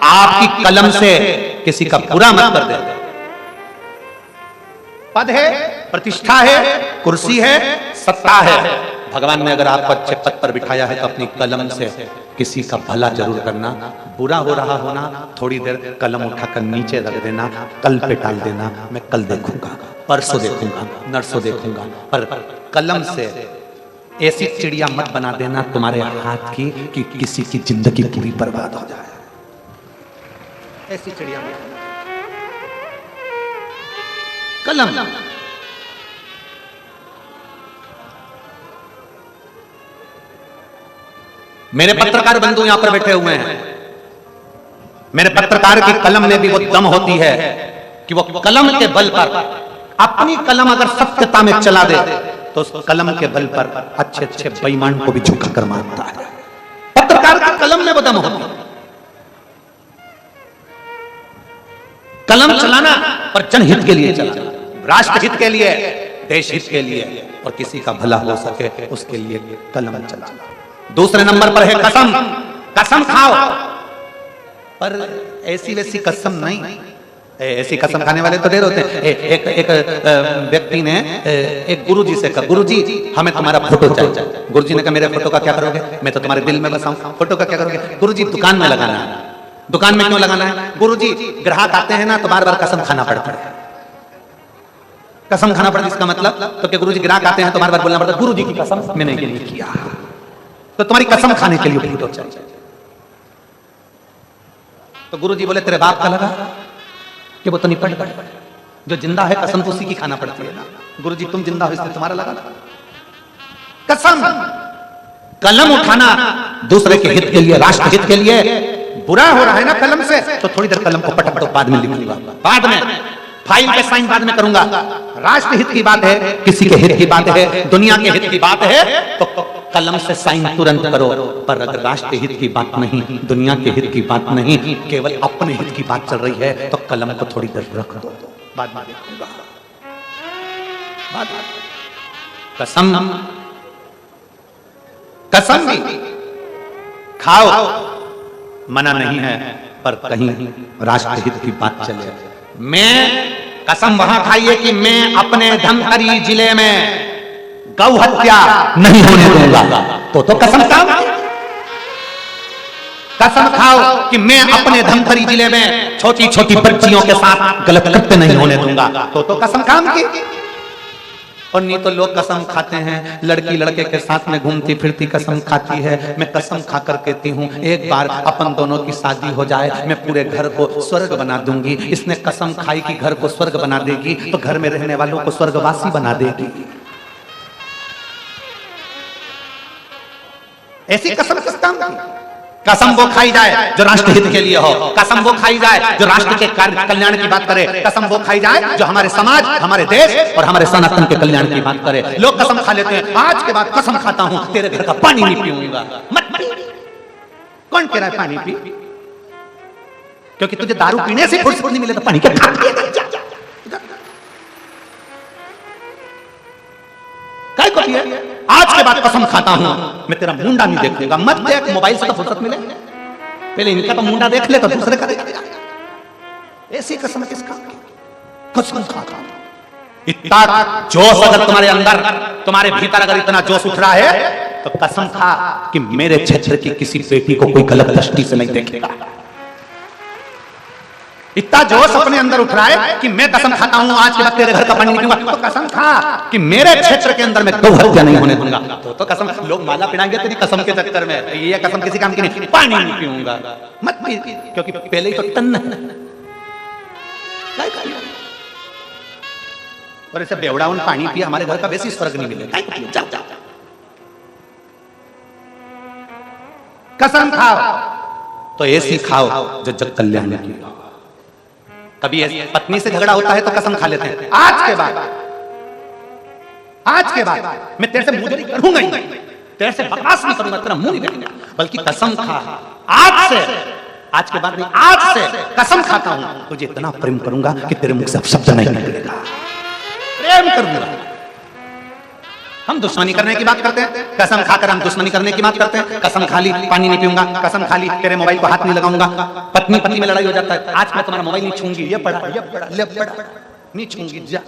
आपकी कलम से किसी का बुरा मत कर दे। पद है प्रतिष्ठा है, कुर्सी है, सत्ता है। भगवान ने अगर आपको अच्छे पद पर बिठाया है तो अपनी कलम से किसी का भला जरूर करना। बुरा हो रहा होना, थोड़ी देर कलम उठाकर नीचे रख देना, कल पे टाल देना, मैं कल देखूंगा, परसों देखूंगा, नरसों देखूंगा। पर कलम से ऐसी चिड़िया मत बना देना तुम्हारे हाथ की कि किसी की जिंदगी पूरी बर्बाद हो जाए। ऐसी चिड़िया मत बना। कलम मेरे पत्रकार बंधु यहां पर बैठे हुए हैं। मेरे पत्रकार की कलम में भी वो दम होती है कि वो कलम के बल पर अपनी कलम अगर सत्यता में चला दे तो उस कलम के बल पर अच्छे अच्छे बेईमान को भी झुका कर मारता है। पत्रकार की कलम में वो दम होती है। कलम चलाना पर जनहित के लिए चलाना, राष्ट्र हित के लिए, देश हित के लिए, और किसी का भला हो सके उसके लिए कलम चलाना। दूसरे नंबर पर है कसम। कसम खाओ, पर ऐसी वैसी कसम नहीं। ऐसी कसम खाने वाले तो ढेर होते हैं। एक व्यक्ति ने एक गुरुजी से कहा, गुरुजी हमें तुम्हारा फोटो चाहिए। गुरुजी ने कहा मेरे फोटो का क्या करोगे, मैं तो तुम्हारे दिल में बसा हूं, फोटो का क्या करोगे? गुरुजी दुकान में लगाना है। दुकान में क्यों लगाना है? गुरुजी ग्राहक आते हैं ना तो बार बार कसम खाना पड़ता है। कसम खाना पड़ता है इसका मतलब तो क्या गुरुजी ग्राहक आते हैं तो बार बार बोलना पड़ता है गुरुजी की कसम मैंने ये नहीं किया। तो तुम्हारी कसम खाने के लिए फोटो चाहिए। तो गुरुजी बोले तेरे बाप का लगा कि वो तो निपट गए, जो जिंदा है कसम तो उसी की खाना पड़ती है ना। गुरुजी तुम जिंदा हो इसलिए तुम्हारा लगा कसम। कलम उठाना दूसरे के हित के लिए, राष्ट्र हित के लिए। बुरा हो रहा है ना कलम से तो थोड़ी देर कलम को पटक दो, बाद में लिखूंगा, बाद में फाइल पे साइन बाद में करूंगा। राष्ट्र हित की बात है, किसी के हित की बात है, दुनिया के हित की बात है तो कलम से साइन तुरंत करो। पर अगर राष्ट्र हित की बात नहीं, दुनिया के हित की बात नहीं, केवल अपने हित की बात चल रही है तो कलम को थोड़ी देर रख दो, बाद में देखूंगा। कसम, कसम भी खाओ, मना नहीं है, पर कहीं राष्ट्र हित की बात चले। मैं कसम वहां खाइए कि मैं अपने धमतरी जिले में गौ हत्या नहीं होने दूंगा, तो कसम खाओ। कसम खाओ कि मैं अपने धमतरी जिले में छोटी छोटी बच्चियों के साथ गलत कृत्य नहीं होने दूंगा, तो कसम काम की। और नहीं तो लोग कसम खाते हैं, लड़की लड़के के साथ में घूमती फिरती कसम खाती है। मैं कसम खाकर कहती हूँ एक बार अपन दोनों की शादी हो जाए, मैं पूरे घर को स्वर्ग बना दूंगी। इसने कसम खाई कि घर को स्वर्ग बना देगी तो घर में रहने वालों को स्वर्गवासी बना देगी। ऐसी कसम किस काम की? कसम वो खाई जाए जो राष्ट्र हित के लिए हो, कसम वो खाई जाए जो राष्ट्र के कल्याण की बात करे, कसम वो खाई जाए जो हमारे समाज, हमारे देश और हमारे सनातन के कल्याण की बात करे। लोग कसम खा लेते हैं, आज के बाद कसम खाता हूं तेरे घर का पानी नहीं पीऊंगा। मत पी। कौन कह रहा है पानी पी? क्योंकि तुझे दारू पीने से फुर्सत नहीं मिले तो पानी क्या खा? काय को पिए? आज के बाद कसम खाता हूं मैं तेरा मुंडा नहीं देखूंगा। मत देख, मोबाइल से तो फुर्सत मिले, पहले इनका तो मुंडा देख ले तो दूसरे का देख। ऐसी कसम किसका? कसम खाता हूं। इतना जोश अगर तुम्हारे अंदर, तुम्हारे भीतर अगर इतना जोश उठ रहा है तो कसम खा कि मेरे क्षेत्र की किसी बेटी को कोई गलत दृष्टि से नहीं देखेगा। इतना जोश अपने अंदर उठ रहा है कि मैं कसम खाता हूं आज के बाद तेरे घर का पानी नहीं पीऊंगा, तो कसम खा कि मेरे क्षेत्र के अंदर मैं गौ हत्या नहीं होने दूंगा, तो कसम। लोग माला पिनाएंगे तेरी कसम के चक्कर में, ये कसम किसी काम की नहीं, पानी नहीं पीऊंगा। मत पी, क्योंकि पहले ही तो टन है। और ऐसे बेवड़ाउन पानी पिया हमारे घर का वैसे स्वर्ग नहीं मिलेगा। कसम खाओ तो ऐसी खाओ जो जग कल्याण की। कभी पत्नी से झगड़ा होता है तो कसम खा लेते हैं, आज के बाद मैं तेरे से मुंह करूंगा ही नहीं, तेरे से बकवास नहीं करूंगा, तेरा मुंह नहीं देखूंगा, बल्कि कसम खा आज से, आज के बाद नहीं, आज से कसम खाता हूं तुझे इतना प्रेम करूंगा कि तेरे मुख से अब शब्द नहीं निकलेगा। प्रेम करूंगा। हम दुश्मनी करने की बात करते हैं, कसम खाकर हम दुश्मनी करने की बात करते हैं। कसम खा ली पानी नहीं पीऊंगा, कसम खा ली तेरे मोबाइल को हाथ नहीं लगाऊंगा। पत्नी पत्नी में लड़ाई हो जाता है, आज मैं तुम्हारा मोबाइल नहीं छूंगी, ये पड़ा नहीं छूंगी, जा।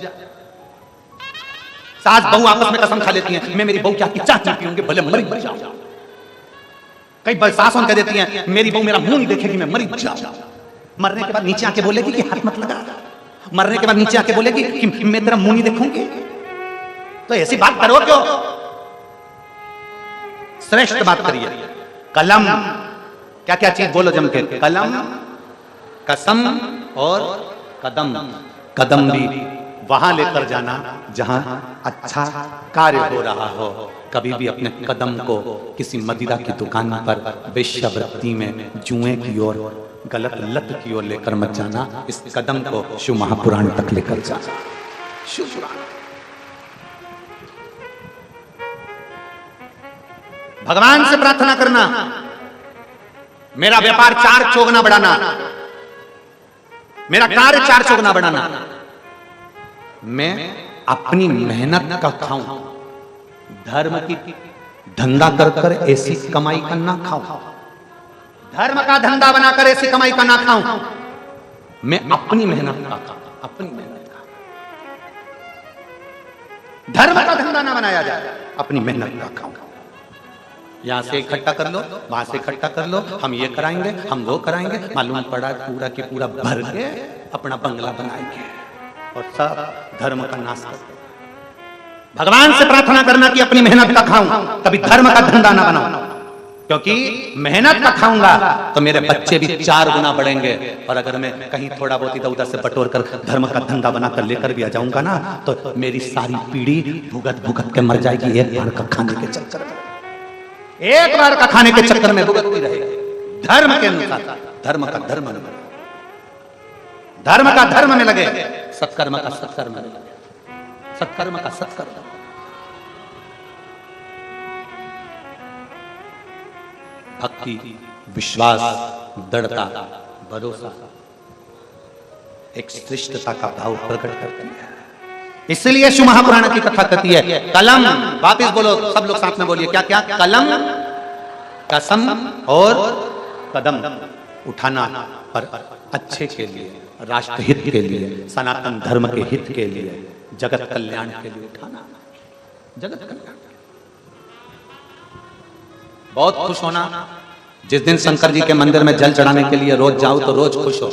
सास बहू आपस में कसम खा लेती हैं, मैं मेरी बहू क्या की चाह नहीं पीऊंगी, भले मर जाऊं। कई सासों कह देती हैं, मेरी बहू मेरा मुंह नहीं देखेगी, मैं मर जाऊं। मरने के बाद नीचे आके बोलेगी कि हाथ मत लगा, मरने के बाद नीचे आके बोलेगी कि मैं तेरा मुंह नहीं देखूंगी। तो ऐसी बात करो क्यों? श्रेष्ठ बात करिए। कलम, क्या क्या चीज बोलो जम के, कलम, कसम और कदम। कदम भी वहां लेकर जाना जहां अच्छा कार्य हो रहा हो। कभी भी अपने कदम को किसी मदिरा की दुकान पर वेश्यावृत्ति में जुए की ओर, गलत लत की ओर लेकर मत जाना। इस कदम को शिव महापुराण तक लेकर जाना। शिव पुराण, भगवान से प्रार्थना करना, मेरा व्यापार 4 चौगुना बढ़ाना, मेरा कार्य 4 चौगुना बढ़ाना, मैं अपनी मेहनत का खाऊं, धर्म की धंधा कर कर ऐसी कमाई का ना खाऊं, धर्म का धंधा बनाकर ऐसी कमाई का ना खाऊं, मैं अपनी मेहनत का खाऊं, अपनी मेहनत का। धर्म का धंधा ना बनाया जाए, अपनी मेहनत का खाऊं। यहां से इकट्ठा कर लो, वहां से इकट्ठा कर लो, हम ये कराएंगे, हम वो कराएंगे, मालूम पड़ा पूरा की पूरा भर के अपना बंगला बनाएंगे और सब धर्म का नाश कर। भगवान से प्रार्थना करना कि अपनी मेहनत का खाऊं, कभी धर्म का धंधा ना बनाऊं, क्योंकि मेहनत का खाऊंगा तो मेरे बच्चे भी 4 गुना बढ़ेंगे। और अगर मैं कहीं थोड़ा बहुत इधर उधर से बटोर कर धर्म का धंधा बनाकर लेकर भी आ जाऊंगा ना, तो मेरी सारी पीढ़ी भुगत भुगत के मर जाएगी। एक बार का खाने के चक्कर में, एक बार का खाने के चक्कर में भुगतती रहेगी। धर्म के अनुसार, धर्म का धर्म में, धर्म का धर्म में लगे, सत्कर्म का सत्कर्म में लगे, सत्कर्म का सत्कर्म। भक्ति, विश्वास, दृढ़ता, भरोसा एक श्रेष्ठता का भाव प्रकट करती है। इसलिए शिव महापुराण की कथा कहती है, कलम, वापिस बोलो, सब लोग साथ में बोलिए, क्या क्या, कलम, कसम और कदम उठाना, पर अच्छे के लिए, राष्ट्र हित के लिए, सनातन धर्म के हित के लिए, जगत कल्याण के लिए उठाना, जगत कल्याण। बहुत खुश होना जिस दिन शंकर जी के मंदिर में जल चढ़ाने के लिए रोज जाओ तो रोज खुश हो।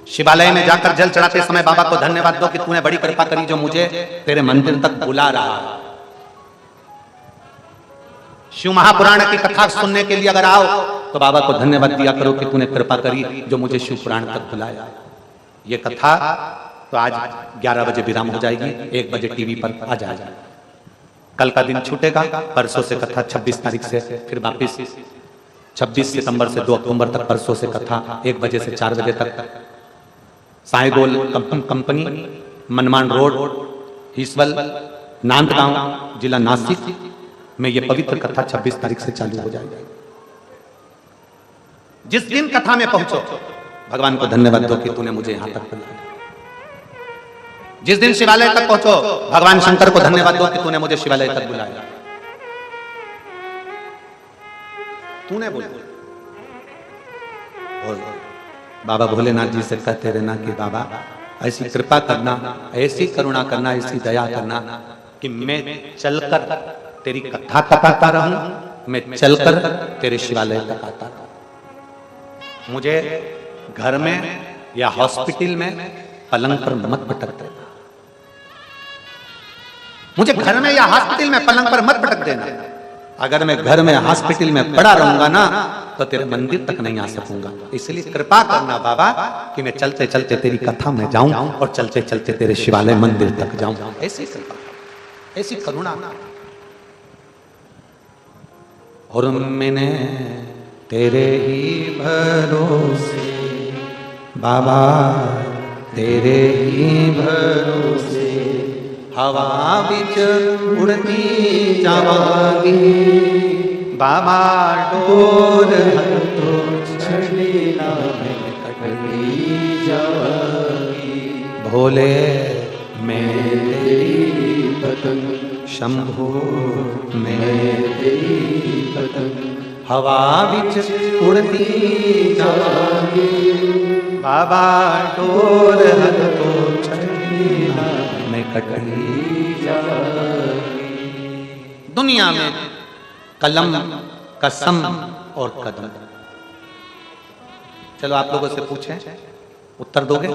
शिवालय में जाकर जल चढ़ाते समय बाबा को धन्यवाद दो कि तूने बड़ी कृपा करी जो मुझे तेरे मंदिर तक बुला रहा है। शिव महापुराण की कथा सुनने के लिए अगर आओ तो बाबा को धन्यवाद दिया करो कि तूने कृपा करी जो मुझे शिव पुराण तक बुलाया। ये कथा तो आज 11 बजे विराम हो जाएगी, 1 बजे टीवी पर आ जाएगा। कल का दिन छूटेगा, परसों से कथा 26 तारीख से फिर वापिस 26 सितंबर से 2 अक्टूबर तक परसों से कथा 1 बजे से 4 बजे तक। साईगोल कंपनी, मनमान रोड, हिसवल, नांदगांव, जिला नासिक में ये पवित्र कथा 26 तारीख से चालू हो जाएगी। जिस दिन कथा में पहुंचो भगवान को धन्यवाद दो कि तूने मुझे यहां तक बुलाया। जिस दिन शिवालय तक पहुंचो भगवान शंकर को धन्यवाद दो कि तूने मुझे शिवालय तक बुलाया। तूने बोला और बाबा भोलेनाथ जी से कहते रहना कि बाबा ऐसी कृपा करना, ऐसी करुणा करना, ऐसी दया करना कि मैं चलकर तेरी कथा बताता रहूं, मैं चलकर तेरे शिवालय तक आता रहूं। मुझे घर में या हॉस्पिटल में पलंग पर मत भटक देना, मुझे घर में या हॉस्पिटल में पलंग पर मत भटक देना। अगर मैं घर में हॉस्पिटल में पड़ा रहूंगा ना तो तेरे मंदिर तक नहीं आ सकूंगा। इसलिए कृपा करना बाबा कि मैं चलते चलते तेरी कथा में जाऊं और चलते चलते तेरे शिवालय मंदिर तक जाऊं। ऐसी कृपा, ऐसी करुणा। और मैंने तेरे ही भरोसे बाबा, तेरे ही भरोसे हवा बिच उड़ती जावांगी बाबा, डोर तो छड़ीना में कटती जावांगी। भोले मैं तेरी पतंग, शंभो मैं तेरी पतंग, हवा बिच उड़ती जावांगी बाबा, डोर तो छड़ीना में कटती दुनिया में कलम, कसम और कदम। चलो आप लोगों से पूछें, उत्तर दोगे?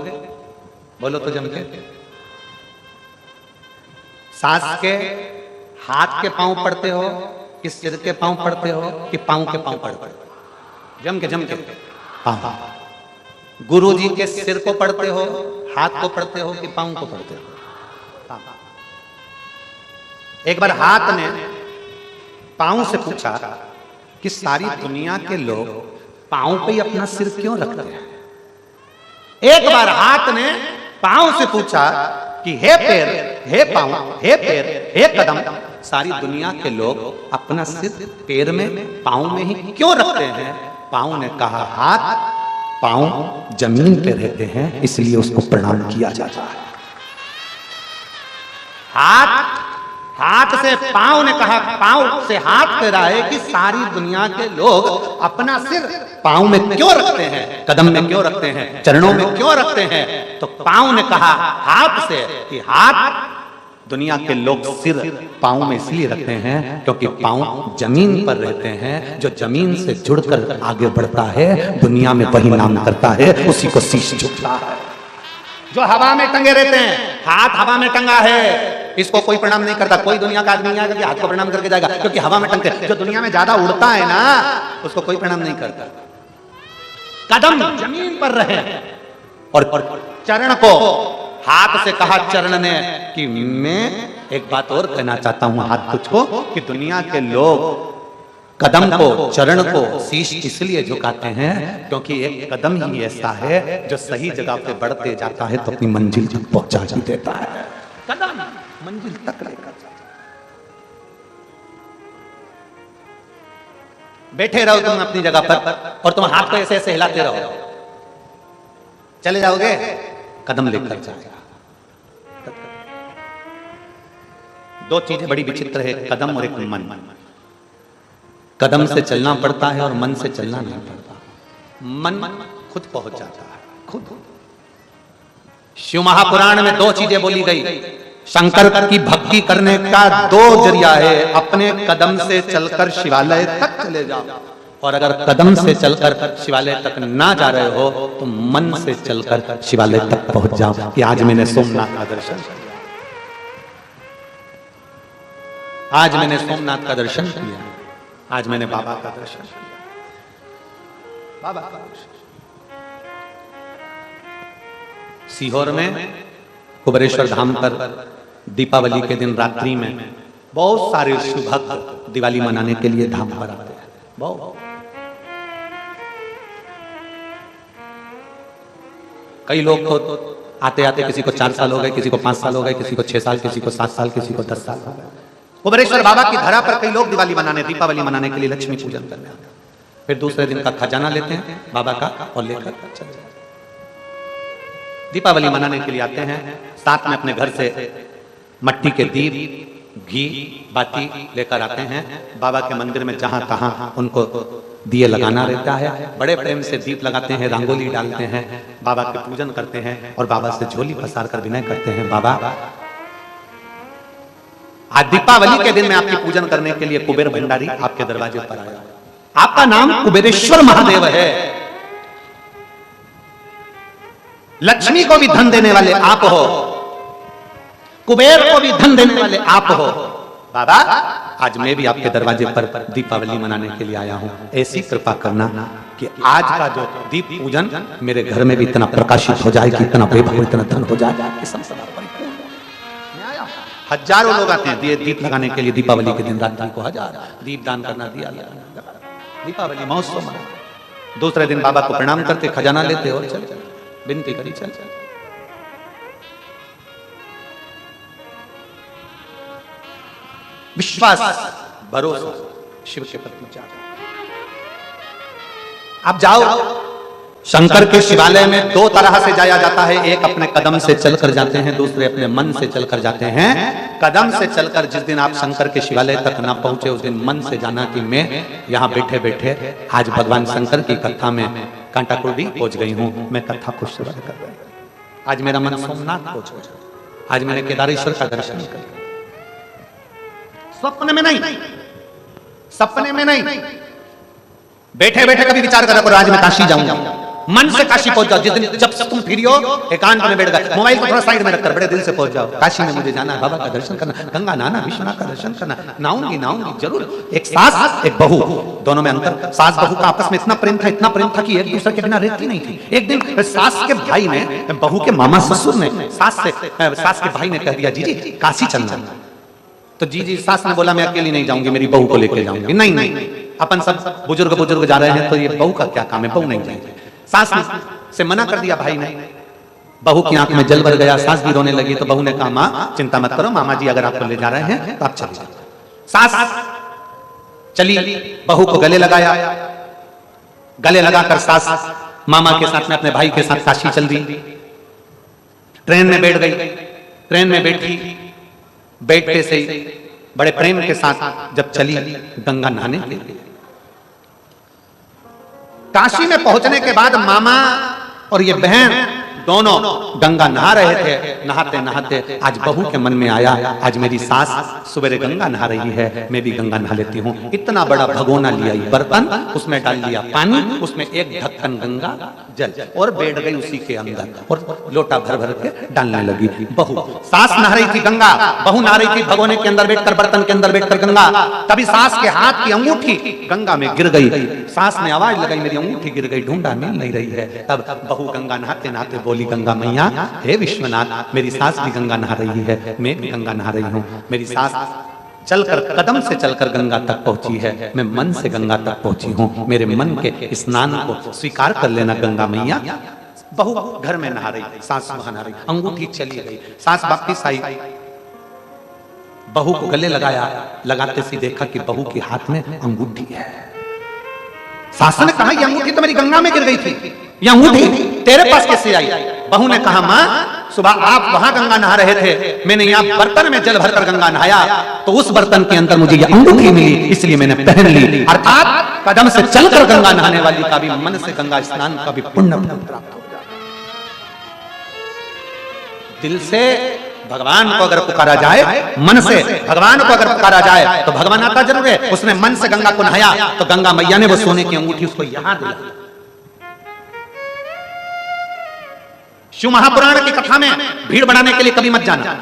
बोलो तो जम के। सास के हाथ के पांव पढ़ते हो कि सिर के पांव पढ़ते हो कि पांव के पांव पढ़ते हो? जम के पांव। गुरुजी के सिर को पढ़ते हो, हाथ को पढ़ते हो कि पांव को पढ़ते हो? एक बार हाथ ने पांव से पूछा कि सारी दुनिया के लोग पांव पे ही अपना सिर क्यों रखते हैं? एक बार हाथ ने पांव से पूछा कि हे पैर, हे पांव, हे पैर, हे कदम, सारी दुनिया के लोग अपना सिर पैर में, पांव में ही क्यों रखते हैं? पांव ने कहा, हाथ, पांव जमीन पे रहते हैं इसलिए उसको प्रणाम किया जाता है। हाथ से पांव ने कहा, पांव से हाथ कह रहा है कि सारी दुनिया के लोग अपना सिर पांव में क्यों रखते हैं, कदम में क्यों रखते हैं, चरणों में क्यों रखते हैं? तो पांव ने कहा हाथ से कि हाथ, दुनिया के लोग सिर पांव में इसलिए रखते हैं क्योंकि पांव जमीन पर रहते हैं। जो जमीन से जुड़कर आगे बढ़ता है दुनिया में वही नाम करता है, उसी को शीश झुकता है। जो हवा में टंगे रहते हैं, हाथ हवा में टंगा है, इसको कोई प्रणाम नहीं करता। कोई दुनिया का आदमी नहीं आएगा कि हाथ को प्रणाम करके जाएगा क्योंकि हवा में टंगते। जो दुनिया में ज्यादा उड़ता है ना उसको कोई प्रणाम नहीं करता। कदम जमीन पर रहे और चरण को हाथ से कहा चरण ने कि मैं एक बात और कहना चाहता हूं हाथ तुझको कि दुनिया के लोग कदम को, चरण को शीश इसलिए झुकाते हैं क्योंकि एक कदम ही ऐसा है जो सही जगह पे बढ़ते जाता है तो अपनी मंजिल तक पहुंचा ही देता है। कदम मंजिल तक लेकर जाता है। बैठे रहो तुम अपनी जगह पर और तुम हाथ को ऐसे ऐसे हिलाते रहो, चले जाओगे कदम लेकर जाएगा। दो चीजें बड़ी विचित्र है, कदम और एक मन। कदम से चलना पड़ता है और मन से चलना नहीं पड़ता। मन खुद पहुंच जाता है, खुद। शिव महापुराण में दो चीजें बोली गई। शंकर की भक्ति करने का दो जरिया है, अपने कदम से चलकर शिवालय तक चले जाओ और अगर कदम से चलकर शिवालय तक ना जा रहे हो तो मन से चलकर शिवालय तक पहुंच जाओ। कि आज मैंने सोमनाथ का दर्शन किया, आज मैंने सोमनाथ का दर्शन किया, आज मैंने बाबा का दर्शन किया, बाबा का दर्शन। सीहोर में कुबेरेश्वर धाम पर दीपावली के दिन रात्रि में बहुत सारे शिव भक्त दिवाली मनाने के लिए धाम पर आते हैं। बहुत कई लोग तो आते आते किसी को 4 साल हो गए, किसी को 5 साल हो गए, किसी को 6 साल, किसी को 7 साल, किसी को 10 साल हो गए। कुबेरेश्वर बाबा की धरा पर कई लोग दिवाली मनाने, दीपावली मनाने के लिए लक्ष्मी पूजन करने आते हैं। फिर दूसरे दिन का खजाना लेते हैं बाबा का और लेकर चले जाते हैं। दीपावली मनाने के लिए आते हैं, साथ में अपने घर से मट्टी के दीप, घी, बाती लेकर आते हैं। बाबा के मंदिर में जहां तहां उनको दिए लगाना रहता है। बड़े प्रेम से दीप लगाते हैं, रंगोली डालते हैं, बाबा के पूजन करते हैं और बाबा से झोली पसार कर विनय करते हैं, बाबा आज दीपावली के दिन में आपकी पूजन करने के लिए कुबेर भंडारी आपके दरवाजे पर आया। आपका नाम कुबेरेश्वर महादेव है, लक्ष्मी को भी धन देने वाले आप हो, कुबेर को भी धन देने वाले आप हो। बाबा आज मैं भी आपके दरवाजे पर दीपावली मनाने के लिए आया हूं, ऐसी कृपा करना कि आज का जो दीप पूजन मेरे घर में भी इतना प्रकाशित हो जाए कि इतना वैभव, इतना धन हो जाए कि संसार परिपूर्ण हो। हजारों लोग आते हैं दिए दीप लगाने के लिए दीपावली के दिन रात्रि को, हजार दीप दान करना, दिया लगाना, दीपावली महोत्सव मनाना। दूसरे दिन बाबा को प्रणाम करते, खजाना लेते और चले, विनती करी चल। विश्वास, भरोसा शिव के प्रति जाओ। आप जाओ शंकर के शिवालय में 2 तरह से जाया जाता है। एक अपने कदम से चलकर जाते हैं, दूसरे अपने मन से चलकर जाते हैं। कदम से चलकर जिस दिन आप शंकर के शिवालय तक ना पहुंचे उस दिन मन से जाना कि मैं यहाँ बैठे बैठे आज भगवान शंकर की कथा में कांटाकुर्डी पहुंच गई हूँ, मैं कथा को श्रवण कर रही हूँ। आज मेरा मन सोमनाथ पहुंच गया, आज मैंने केदारेश्वर का दर्शन कर, स्वप्न में नहीं, सपने में नहीं, बैठे बैठे कभी विचार करा करो आज मैं काशी जाऊंगा, मन से काशी पहुंच जाओ। जिस दिन जब तुम फ्री हो एकांत में बैठ गए, मोबाइल को थोड़ा साइड में रखकर बड़े दिल से पहुंच जाओ, काशी में मुझे जाना है, बाबा का दर्शन करना, गंगा नहाना, विश्वनाथ का दर्शन करना, नाऊंगी जरूर। एक सास एक बहू, दोनों में अंतर। सास बहू का आपस में इतना प्रेम था कि एक दूसरे के बिना रहती नहीं थी। एक दिन सास के भाई ने, बहू के मामा ससुर ने सास के भाई ने कह दिया जी काशी चलना। तो जी सास ने बोला मैं अकेली नहीं जाऊंगी, मेरी बहू को लेकर जाऊंगी। नहीं, अपन सब बुजुर्ग जा रहे हैं तो ये बहू का क्या काम है, बहू नहीं जाएंगे। सास से मना कर दिया भाई ने। बहू की आंख में जल भर गया, सास भी रोने लगी। तो बहू ने कहा माँ चिंता मत करो, मामा जी अगर आपको ले जा रहे हैं तो आप चले जाओ। सास चली, बहू को गले लगाया, गले लगाकर सास मामा के साथ में अपने भाई के साथ काशी चल दी। ट्रेन में बैठ गई, ट्रेन में बैठी, बैठते से बड़े प्रेम के साथ जब चली गंगा नहाने के लिए। काशी में पहुंचने के बाद मामा और ये बहन दोनों गंगा नहा रहे थे। नहाते नहाते आज बहू के मन में आया आज मेरी सास सवेरे गंगा नहा रही है, मैं भी गंगा नहा लेती हूँ। इतना बड़ा भगोना लिया बर्तन, उसमें डाल लिया पानी, उसमें एक ढक्कन गंगा जल और बैठ गई उसी के अंदर और लोटा भर भर के डालने लगी। बहू, सास नहा रही थी गंगा, बहू नहा रही थी भगोने के अंदर बैठकर, बर्तन के अंदर बैठकर गंगा। तभी सास के हाथ की अंगूठी गंगा में गिर गई। सास ने आवाज लगाई मेरी अंगूठी गिर गई, ढूंढा मिल नहीं रही है। तब बहू गंगा नहाते नहाते बोली गंगा मैया हे विश्वनाथ मेरी सास भी गंगा नहा रही है, मैं भी गंगा नहा रही हूँ। मेरी सास चलकर कदम से चलकर गंगा तक पहुंची है, मैं मन से गंगा तक पहुंची हूँ। मेरे मन के स्नान को स्वीकार कर लेना गंगा मैया। बहू घर में नहा रही, सास वहां नहा रही, अंगूठी चली गई। सास वापिस आई, बहू को गले लगाया, लगाते से देखा कि बहू के हाथ में अंगूठी है। सास ने कहा ये अंगूठी तो मेरी गंगा में गिर गई थी, ये अंगूठी तेरे पास कैसे आई? बहू ने कहा माँ सुबह आप वहां गंगा नहा रहे थे, मैंने यहाँ बर्तन में जल भरकर गंगा नहाया तो उस बर्तन के अंदर मुझे ये अंगूठी मिली, इसलिए मैंने पहन ली। अर्थात कदम से चलकर गंगा नहाने वाली का भी मन से गंगा स्नान का भी पुण्य प्राप्त हो जाए। दिल से भगवान को अगर पुकारा जाए, मन से भगवान को अगर पुकारा जाए तो भगवान आता जरूर है। उसने मन से गंगा को नहाया तो गंगा मैया ने वो सोने की अंगूठी उसको यहां दिला। शिव महापुराण की कथा में भीड़ बढ़ाने के लिए कभी मत जाना,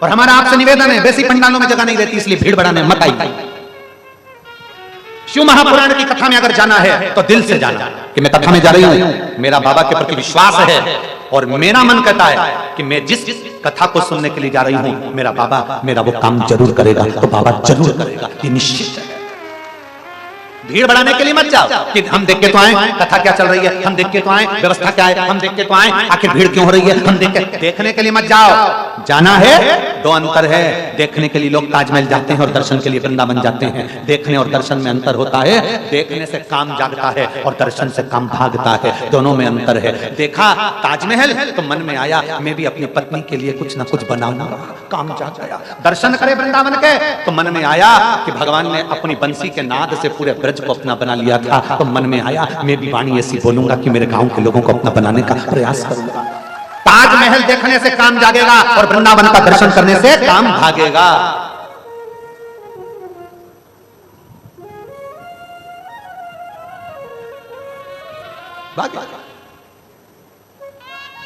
और हमारा आपसे निवेदन है वैसी पंडालों में जगह नहीं रहती इसलिए भीड़ बढ़ाने मत आइए। शिव महापुराण की कथा में अगर जाना है तो दिल से जाना कि मैं कथा में जा रही हूं, मेरा बाबा के प्रति विश्वास है और मेरा मन कहता है कि मैं जिस कथा को सुनने के लिए जा रही हूं मेरा बाबा मेरा वो काम जरूर करेगा, तो बाबा जरूर करेगा, ये निश्चित है। भीड़ बढ़ाने के लिए मत जाओ कि हम देख के तो आए कथा क्या चल रही है, हम देख के तो आए व्यवस्था क्या है, हम देख के तो आए आखिर भीड़ क्यों हो रही है, हम देखने के लिए मत जाओ। जाना है दो अंतर है। देखने के लिए लोग ताजमहल जाते हैं और दर्शन के लिए वृंदावन जाते हैं। देखने और दर्शन में अंतर होता है। देखने से काम जागता है और दर्शन से काम भागता है, दोनों में अंतर है। देखा ताजमहल तो मन में आया मैं भी अपनी पत्नी के लिए कुछ ना कुछ बनाऊंगा, काम जाग गया। दर्शन करे वृंदावन के तो मन में आया कि भगवान ने अपनी बंसी के नाद से पूरे ब्रज को अपना बना लिया था, तो मन में आया मैं भी वाणी ऐसी बोलूंगा कि मेरे गांव के लोगों को अपना बनाने का प्रयास करूंगा। ताजमहल देखने से काम जागेगा और वृंदावन का दर्शन करने से काम भागेगा।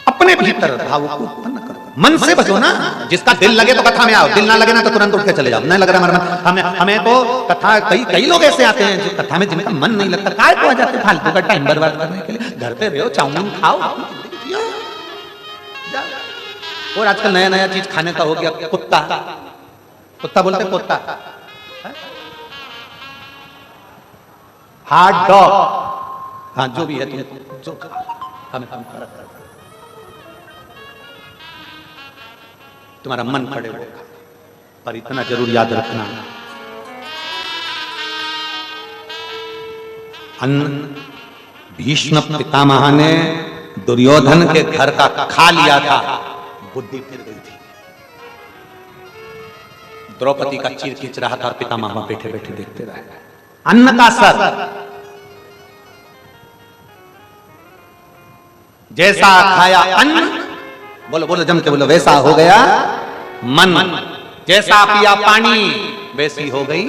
अपने भीतर भाव को उत्पन्न करो, मन से बचो ना। जिसका दिल लगे तो कथा में आओ, दिल ना लगे ना तो तुरंत उठ के चले जाओ। नहीं लग रहा हमारा मन, हमें तो कथा कई लोग ऐसे आते हैं जो कथा में जिनका मन नहीं लगता, काय को आ जाते फालतू का टाइम बर्बाद करने के लिए। घर पे रहो, चाउमीन खाओ। और आजकल नया नया चीज खाने का हो गया, कुत्ता, कुत्ता बोलते कुत्ता, हार्ड डॉग, हाँ जो भी है तुम जो हमें तुम्हारा मन खड़े होगा। पर इतना जरूर याद रखना, भीष्म पितामह ने दुर्योधन के घर का खा लिया था, बुद्धि फिर गई थी। द्रौपदी का चीर खींच रहा था और पितामह बैठे बैठे देखते रहे। अन्न का असर जैसा खाया अन्न, बोलो बोलो जम के बोलो, वैसा हो गया मन। जैसा पिया पानी वैसी हो गई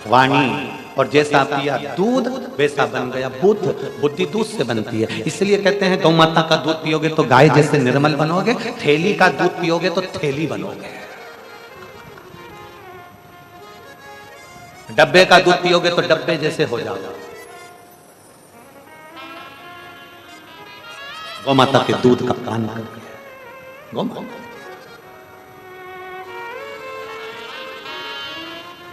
वाणी, और जैसा पिया दूध वैसा बन गया बुद्ध। बुद्धि दूध से बनती है, इसलिए कहते हैं गौ माता का दूध पियोगे तो गाय जैसे निर्मल बनोगे, थैली का दूध पियोगे तो थैली बनोगे, डब्बे का दूध पियोगे तो डब्बे जैसे हो जाओगे। गौ माता के दूध का पान करके गौ माता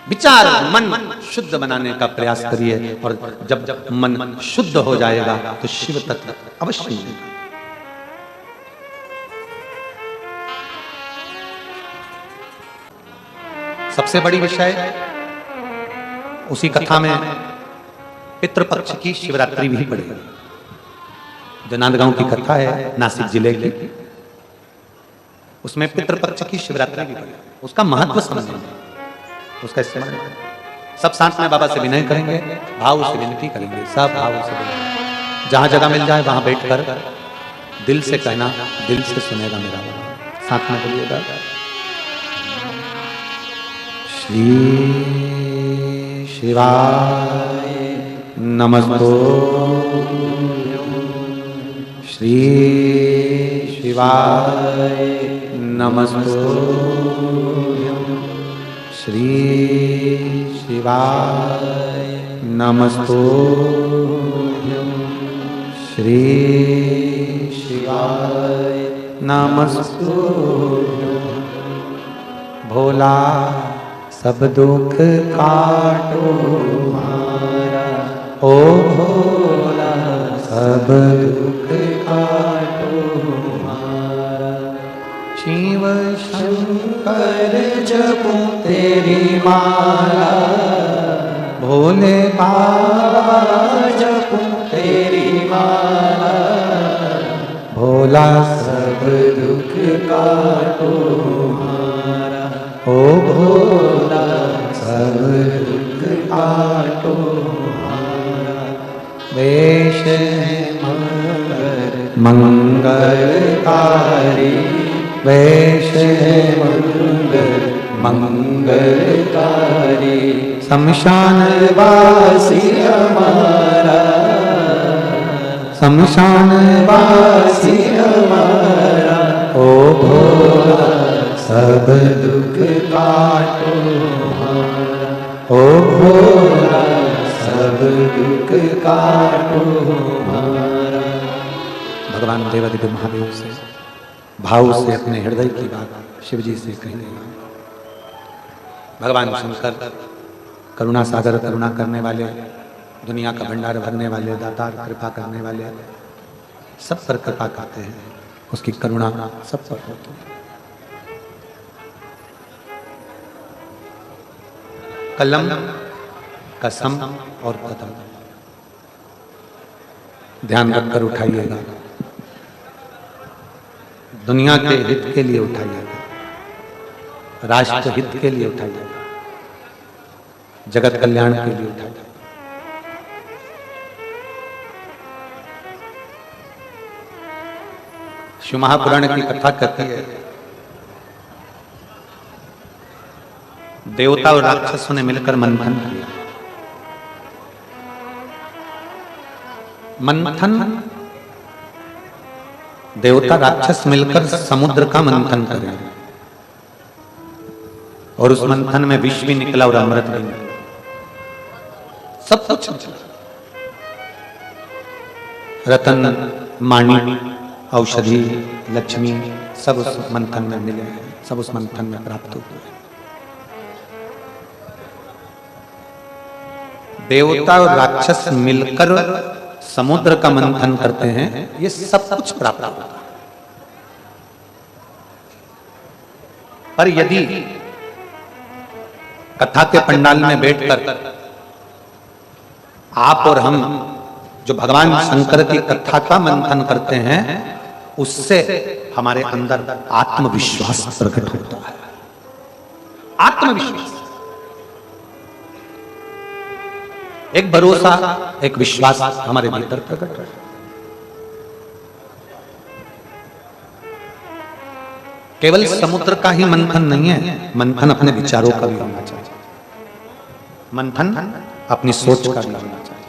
विचार मन शुद्ध बनाने का प्रयास करिए, और जब जब मन शुद्ध हो जाएगा तो शिव तत्व अवश्य मिलेगा। सबसे बड़ी विषय उसी कथा में पितृपक्ष की शिवरात्रि भी पड़ी, जो नांदगांव की कथा है नासिक जिले की, उसमें पितृपक्ष की शिवरात्रि भी पड़ी। उसका महत्व समझेंगे, उसका इस्तेमाल सब साथ में बाबा से विनय करेंगे, भाव से विनती करेंगे, सब भाव से विनय। जहां जगह मिल जाए वहां बैठकर दिल से कहना, दिल से सुनेगा मेरा बाबा। साथ में बोलिएगा, श्री शिवाय नमस्तो, श्री शिवाय नमस्तो, श्री शिवाय नमस्तो, श्री शिवाय नमस्तो। भोला सब दुख काटो हमारा, ओ भोला सब दुख काटो हमारा। शिव शंकर जपो तेरी माला, भोले बाबा जपो तेरी माला। भोला सब दुख काटो हमारा, ओ भोला सब दुख काटो हमारा। वेश मंगलकारी, वेश मंगलकारी। शमशान वासी हमारा, शमशान वासी हमारा। ओ भोला सब दुख काटो हमारा, ओ भोला सब दुख काटो हमारा। भगवान देवादिदेव महादेव से भाव से अपने हृदय की बात शिव जी से कहेंगे। भगवान शंकर करुणा सागर, करुणा करने वाले, दुनिया का भंडार भरने वाले, दातार, कृपा करने वाले, सब पर कृपा करते हैं, उसकी करुणा सब पर होती है। कलम, कसम और कदम ध्यान रखकर उठाइएगा, दुनिया के हित के लिए उठाइएगा, राष्ट्र हित के लिए उठाइएगा, जगत कल्याण के लिए उठाइएगा। शिव महापुराण की कथा कहती है, देवता और राक्षसों ने मिलकर मंथन किया। मंथन, देवता राक्षस मिलकर समुद्र का मंथन करें, और उस मंथन में विष भी निकला और अमृत भी निकला, सब कुछ निकला। रतन, माणिक, औषधि, लक्ष्मी सब उस मंथन में मिले, सब उस मंथन में प्राप्त हुए। देवता और राक्षस मिलकर समुद्र का मंथन करते हैं, ये सब कुछ प्राप्त होता है। पर यदि कथा के पंडाल में बैठकर आप और हम जो भगवान शंकर की कथा का मंथन करते हैं, उससे हमारे अंदर आत्मविश्वास प्रकट होता है। आत्मविश्वास, एक भरोसा, एक विश्वास हमारे भीतर प्रकट है। केवल समुद्र का ही मंथन नहीं है, मंथन अपने विचारों का भी होना चाहिए। मंथन अपनी सोच का भी होना चाहिए।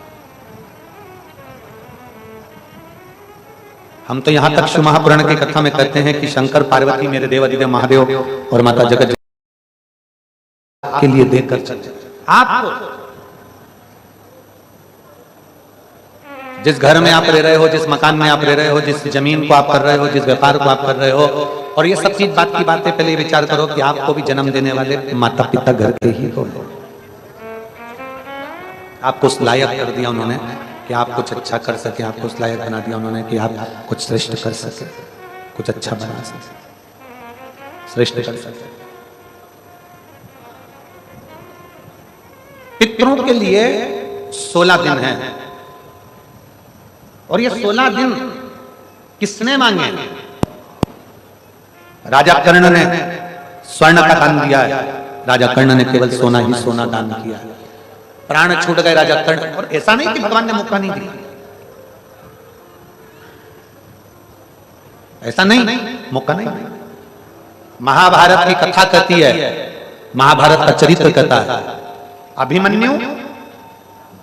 हम तो यहां तक शिव महापुराण की कथा में कहते हैं कि शंकर पार्वती मेरे देवाधिदेव महादेव और माता जगत के लिए देकर चले। आपको जिस घर में आप रह रहे हो, जिस मकान में आप रह रहे हो, जिस जमीन को आप कर रहे हो, जिस व्यापार को आप कर रहे हो, और ये सब चीज बात की बातें पहले विचार करो कि आपको भी जन्म देने वाले माता पिता घर के ही हो। आपको उस लायक कर दिया उन्होंने कि आप कुछ अच्छा कर सके, आपको उस लायक बना दिया उन्होंने कि आप कुछ श्रेष्ठ कर सके, कुछ अच्छा बना सके, श्रेष्ठ कर सके। पितरों के लिए 16 दिन है, और ये 16 दिन किसने मांगे? राजा कर्ण ने स्वर्ण का दान दिया है। राजा कर्ण ने केवल सोना ही सोना दान किया है। प्राण छूट गए राजा कर्ण, और ऐसा नहीं कि भगवान ने मौका नहीं दिया, ऐसा नहीं, मौका नहीं। महाभारत की कथा कहती है, महाभारत का चरित्र कहता है, अभिमन्यु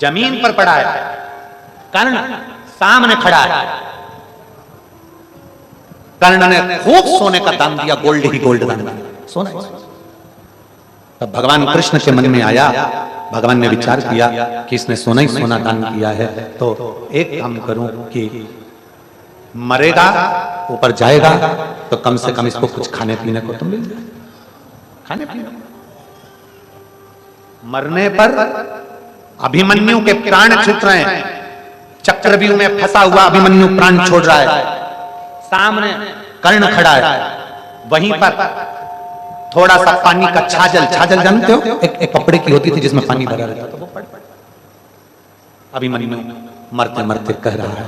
जमीन पर पड़ा है, कर्ण सामने खड़ा है। कर्ण ने खूब सोने का दान दिया, गोल्ड ही गोल्ड दान दिया, सोना। तब भगवान कृष्ण के मन में आया, भगवान ने विचार किया कि इसने सोना ही सोना दान किया है, तो एक काम करूं कि मरेगा, ऊपर जाएगा, तो कम से कम इसको कुछ खाने पीने को तो मिल जाए, खाने पीने। मरने पर अभिमन्यु के प्राण छूट रहे हैं, चक्रव्यूह में फंसा हुआ अभिमन्यु प्राण छोड़ रहा है, सामने कर्ण खड़ा है, वहीं पर थोड़ा सा पानी का छाजल, छाजल जानते हो, एक कपड़े की होती थी जिसमें पानी भरा रहता था, वो पड़। अभिमन्यु मरते मरते कह रहा है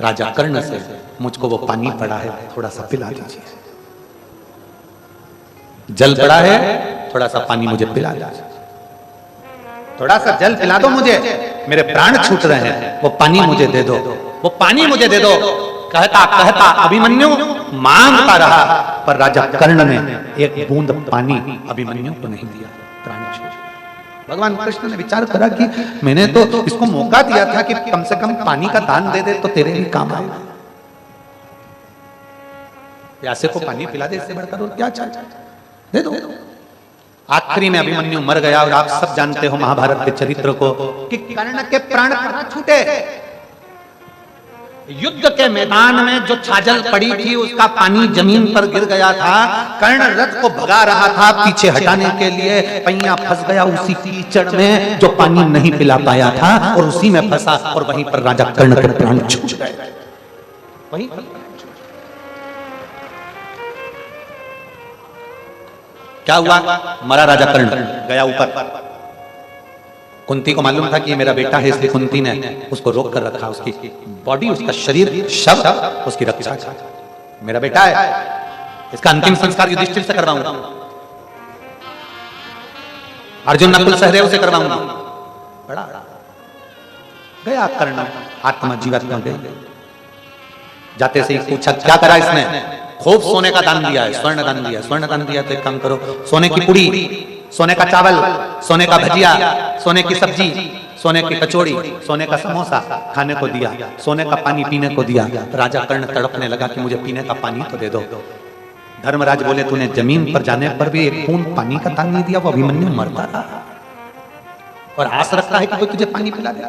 राजा कर्ण से, मुझको वो पानी पड़ा है, थोड़ा सा पिला दीजिए। जल पड़ा है, थोड़ा सा पानी मुझे पिला दीजिए, थोड़ा सा जल पिला दो मुझे, मेरे प्राण छूट रहे हैं, वो पानी मुझे दे दो, वो पानी मुझे दे दो। कहता कहता अभिमन्यु मांगता रहा, पर राजा कर्ण ने एक बूंद पानी अभिमन्यु को नहीं दिया, प्राण छूट। भगवान कृष्ण ने विचार करा कि मैंने तो इसको मौका दिया था कि कम से कम पानी का दान दे दे तो तेरे भी काम आएगा, प्यासे को पानी पिला दे, इससे बढ़कर और क्या चाहिए, दे दो। आखिरी में अभिमन्यु मर गया, और आप सब जानते हो महाभारत के चरित्र को कि कर्ण के प्राण कहां छूटे। युद्ध के मैदान में जो छाजल पड़ी थी उसका पानी जमीन पर गिर गया था, कर्ण रथ को भगा रहा था पीछे हटाने के लिए, पहिया फंस गया उसी कीचड़ में जो पानी नहीं पिला पाया था, और उसी में फंसा, और वहीं पर राजा कर्ण के प्राण छूट गए। वहीं क्या हुआ? मरा राजा कर्ण, गया ऊपर। कुंती को मालूम था कि ये मेरा बेटा है, इसलिए कुंती ने उसको रोक कर रखा, उसकी बॉडी, उसका शरीर, शव उसकी रक्षा का। मेरा बेटा है, इसका अंतिम संस्कार युधिष्ठिर से करवाऊंगा, अर्जुन नकुल सहदेव से करवाऊंगा। बड़ा गया कर्ण, आत्मा जीवात्मा गई। जाते से ही पूछा क्या करा इसने? खूब सोने का दान दिया है, स्वर्ण दान दिया, स्वर्ण दान दिया। तो एक काम करो, सोने की पुड़ी, सोने का चावल, सोने का भजिया, सोने की सब्जी, सोने की कचौड़ी, सोने का समोसा खाने को दिया, सोने का पानी पीने को दिया। राजा कर्ण तड़पने लगा कि मुझे पीने का पानी तो दे दो। धर्मराज बोले तूने जमीन पर जाने पर भी एक बूंद पानी का दान नहीं दिया, वो अभिमन्यु मरता रहा, और आस रखता है कि कोई तुझे पानी पिला दे,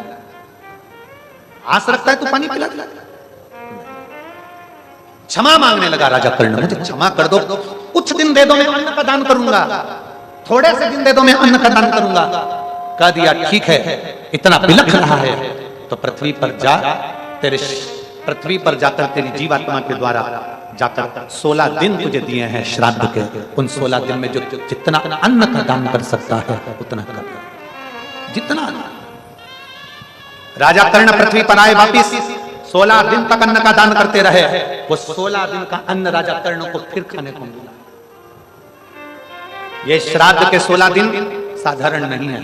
आस रखता है तू पानी पिला दे। क्षमा मांगने लगा राजा कर्ण, मुझे क्षमा कर दो, कुछ दिन दे दो, मैं अन्न का दान करूंगा, थोड़े से दिन दे दो, मैं अन्न का दान करूंगा। कह दिया ठीक है, इतना बिलख रहा है तो पृथ्वी पर जा, तेरे पृथ्वी पर जाकर तेरी जीवात्मा के द्वारा जाकर 16 दिन तुझे दिए हैं श्राद्ध के, उन 16 दिन में जो जितना अन्न का दान कर सकता है उतना कर, जितना। राजा कर्ण पृथ्वी पर आए वापिस, 16 दिन तक अन्न का दान करते रहे। वो 16 दिन का अन्न राजा कर्ण को फिर खाने को मिला। ये श्राद्ध के 16 दिन साधारण नहीं है।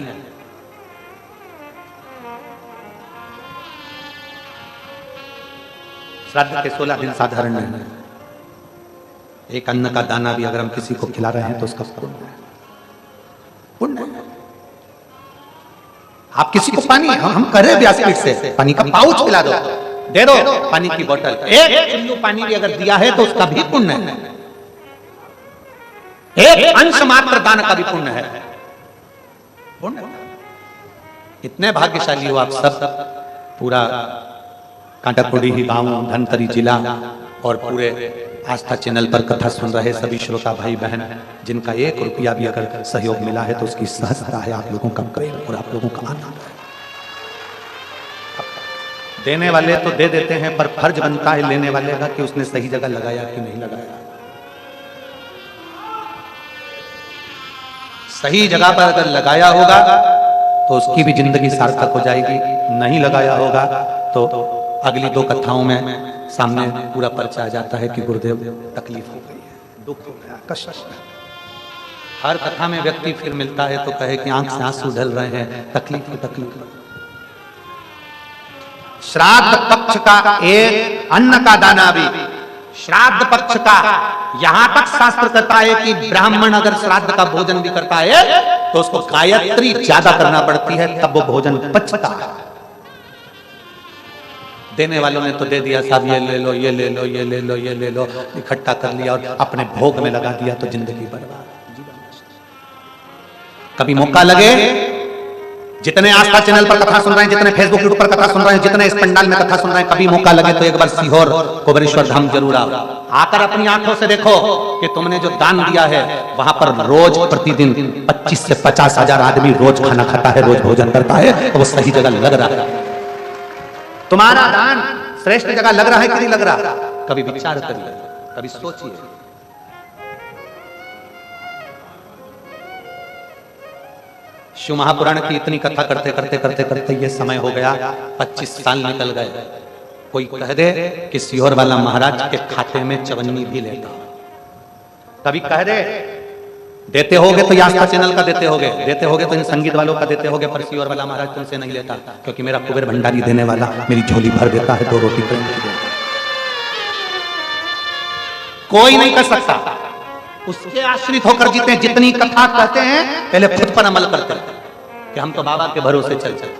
श्राद्ध के 16 दिन साधारण नहीं है। एक अन्न का दाना भी अगर हम किसी को खिला रहे हैं तो उसका पुण्य है। आप किसी को पानी, हम कह रहे व्यासपीठ से पानी का पाउच पिला दो, दे दो पानी की बोतल, एक चुल्लू पानी भी अगर दिया है तो उसका भी पुण्य है, एक अंश मात्र दान का भी पुण्य है। पुण्य इतने भाग्यशाली हो आप सब, पूरा कांटाकोड़ी ही गांव, धनतरी जिला और पूरे आस्था चैनल पर कथा सुन रहे सभी श्रोता भाई बहन, जिनका 1 रुपया भी अगर सहयोग मिला है तो उसकी सहजता है, आप लोगों का प्रेम और आप लोगों का आनंद है। देने वाले तो दे देते हैं, पर फर्ज बनता है लेने वाले का कि उसने सही जगह लगाया कि नहीं लगाया। सही जगह पर अगर लगाया होगा तो उसकी भी जिंदगी सार्थक हो जाएगी, नहीं लगाया होगा तो अगली 2 कथाओं में सामने पूरा पर्चा आ जाता है कि गुरुदेव तकलीफ हो गई है, दुख हो गया, कष्ट। हर कथा में व्यक्ति फिर मिलता है तो कहे कि आंख से आंसू ढल रहे हैं, तकलीफ है, तकलीफ। श्राद्ध पक्ष का एक अन्न का दाना भी, श्राद्ध पक्ष का, यहां तक शास्त्र कहता है कि ब्राह्मण अगर श्राद्ध का भोजन भी करता है तो उसको गायत्री ज्यादा करना पड़ती है, तब वो भोजन पचता है। देने वालों ने तो दे दिया, साहब ये ले लो, ये ले लो, ये ले लो, ये ले लो, इकट्ठा कर लिया और अपने भोग में लगा दिया तो जिंदगी बर्बाद। कभी मौका लगे, जितने आस्था चैनल पर कथा सुन रहे हैं, जितने फेसबुक यूट्यूब पर कथा सुन रहे हैं, जितने इस पंडाल में कथा सुन रहे हैं, कभी मौका लगे तो एक बार सीहोर कोबरेश्वर धाम जरूर आओ, आकर अपनी आंखों से देखो कि तुमने जो दान दिया है वहां पर रोज प्रतिदिन 25 से 50 हजार आदमी रोज खाना खाता है, रोज भोजन करता है, तो वो सही जगह लग रहा है। तुम्हारा दान श्रेष्ठ जगह लग रहा है कि नहीं लग रहा? कभी विचार करिए, कभी सोचिए। शिव महापुराण की इतनी कथा करते करते करते करते ये समय हो गया, 25 साल निकल गए। कोई कह दे कि सीहोर वाला महाराज के खाते में चवन्नी भी लेता, कभी कह दे देते होगे तो आस्था चैनल का देते होगे, देते होगे तो इन संगीत वालों का देते होगे, पर सीहोर वाला महाराज तुमसे नहीं लेता, क्योंकि मेरा कुबेर भंडारी देने वाला मेरी झोली भर देता है, 2 रोटी प्रेम की देता। कोई नहीं कर सकता, उसके आश्रित होकर जीते। जितनी कथा कहते हैं पहले खुद पर अमल करते हैं कि हम तो बाबा के भरोसे चलते।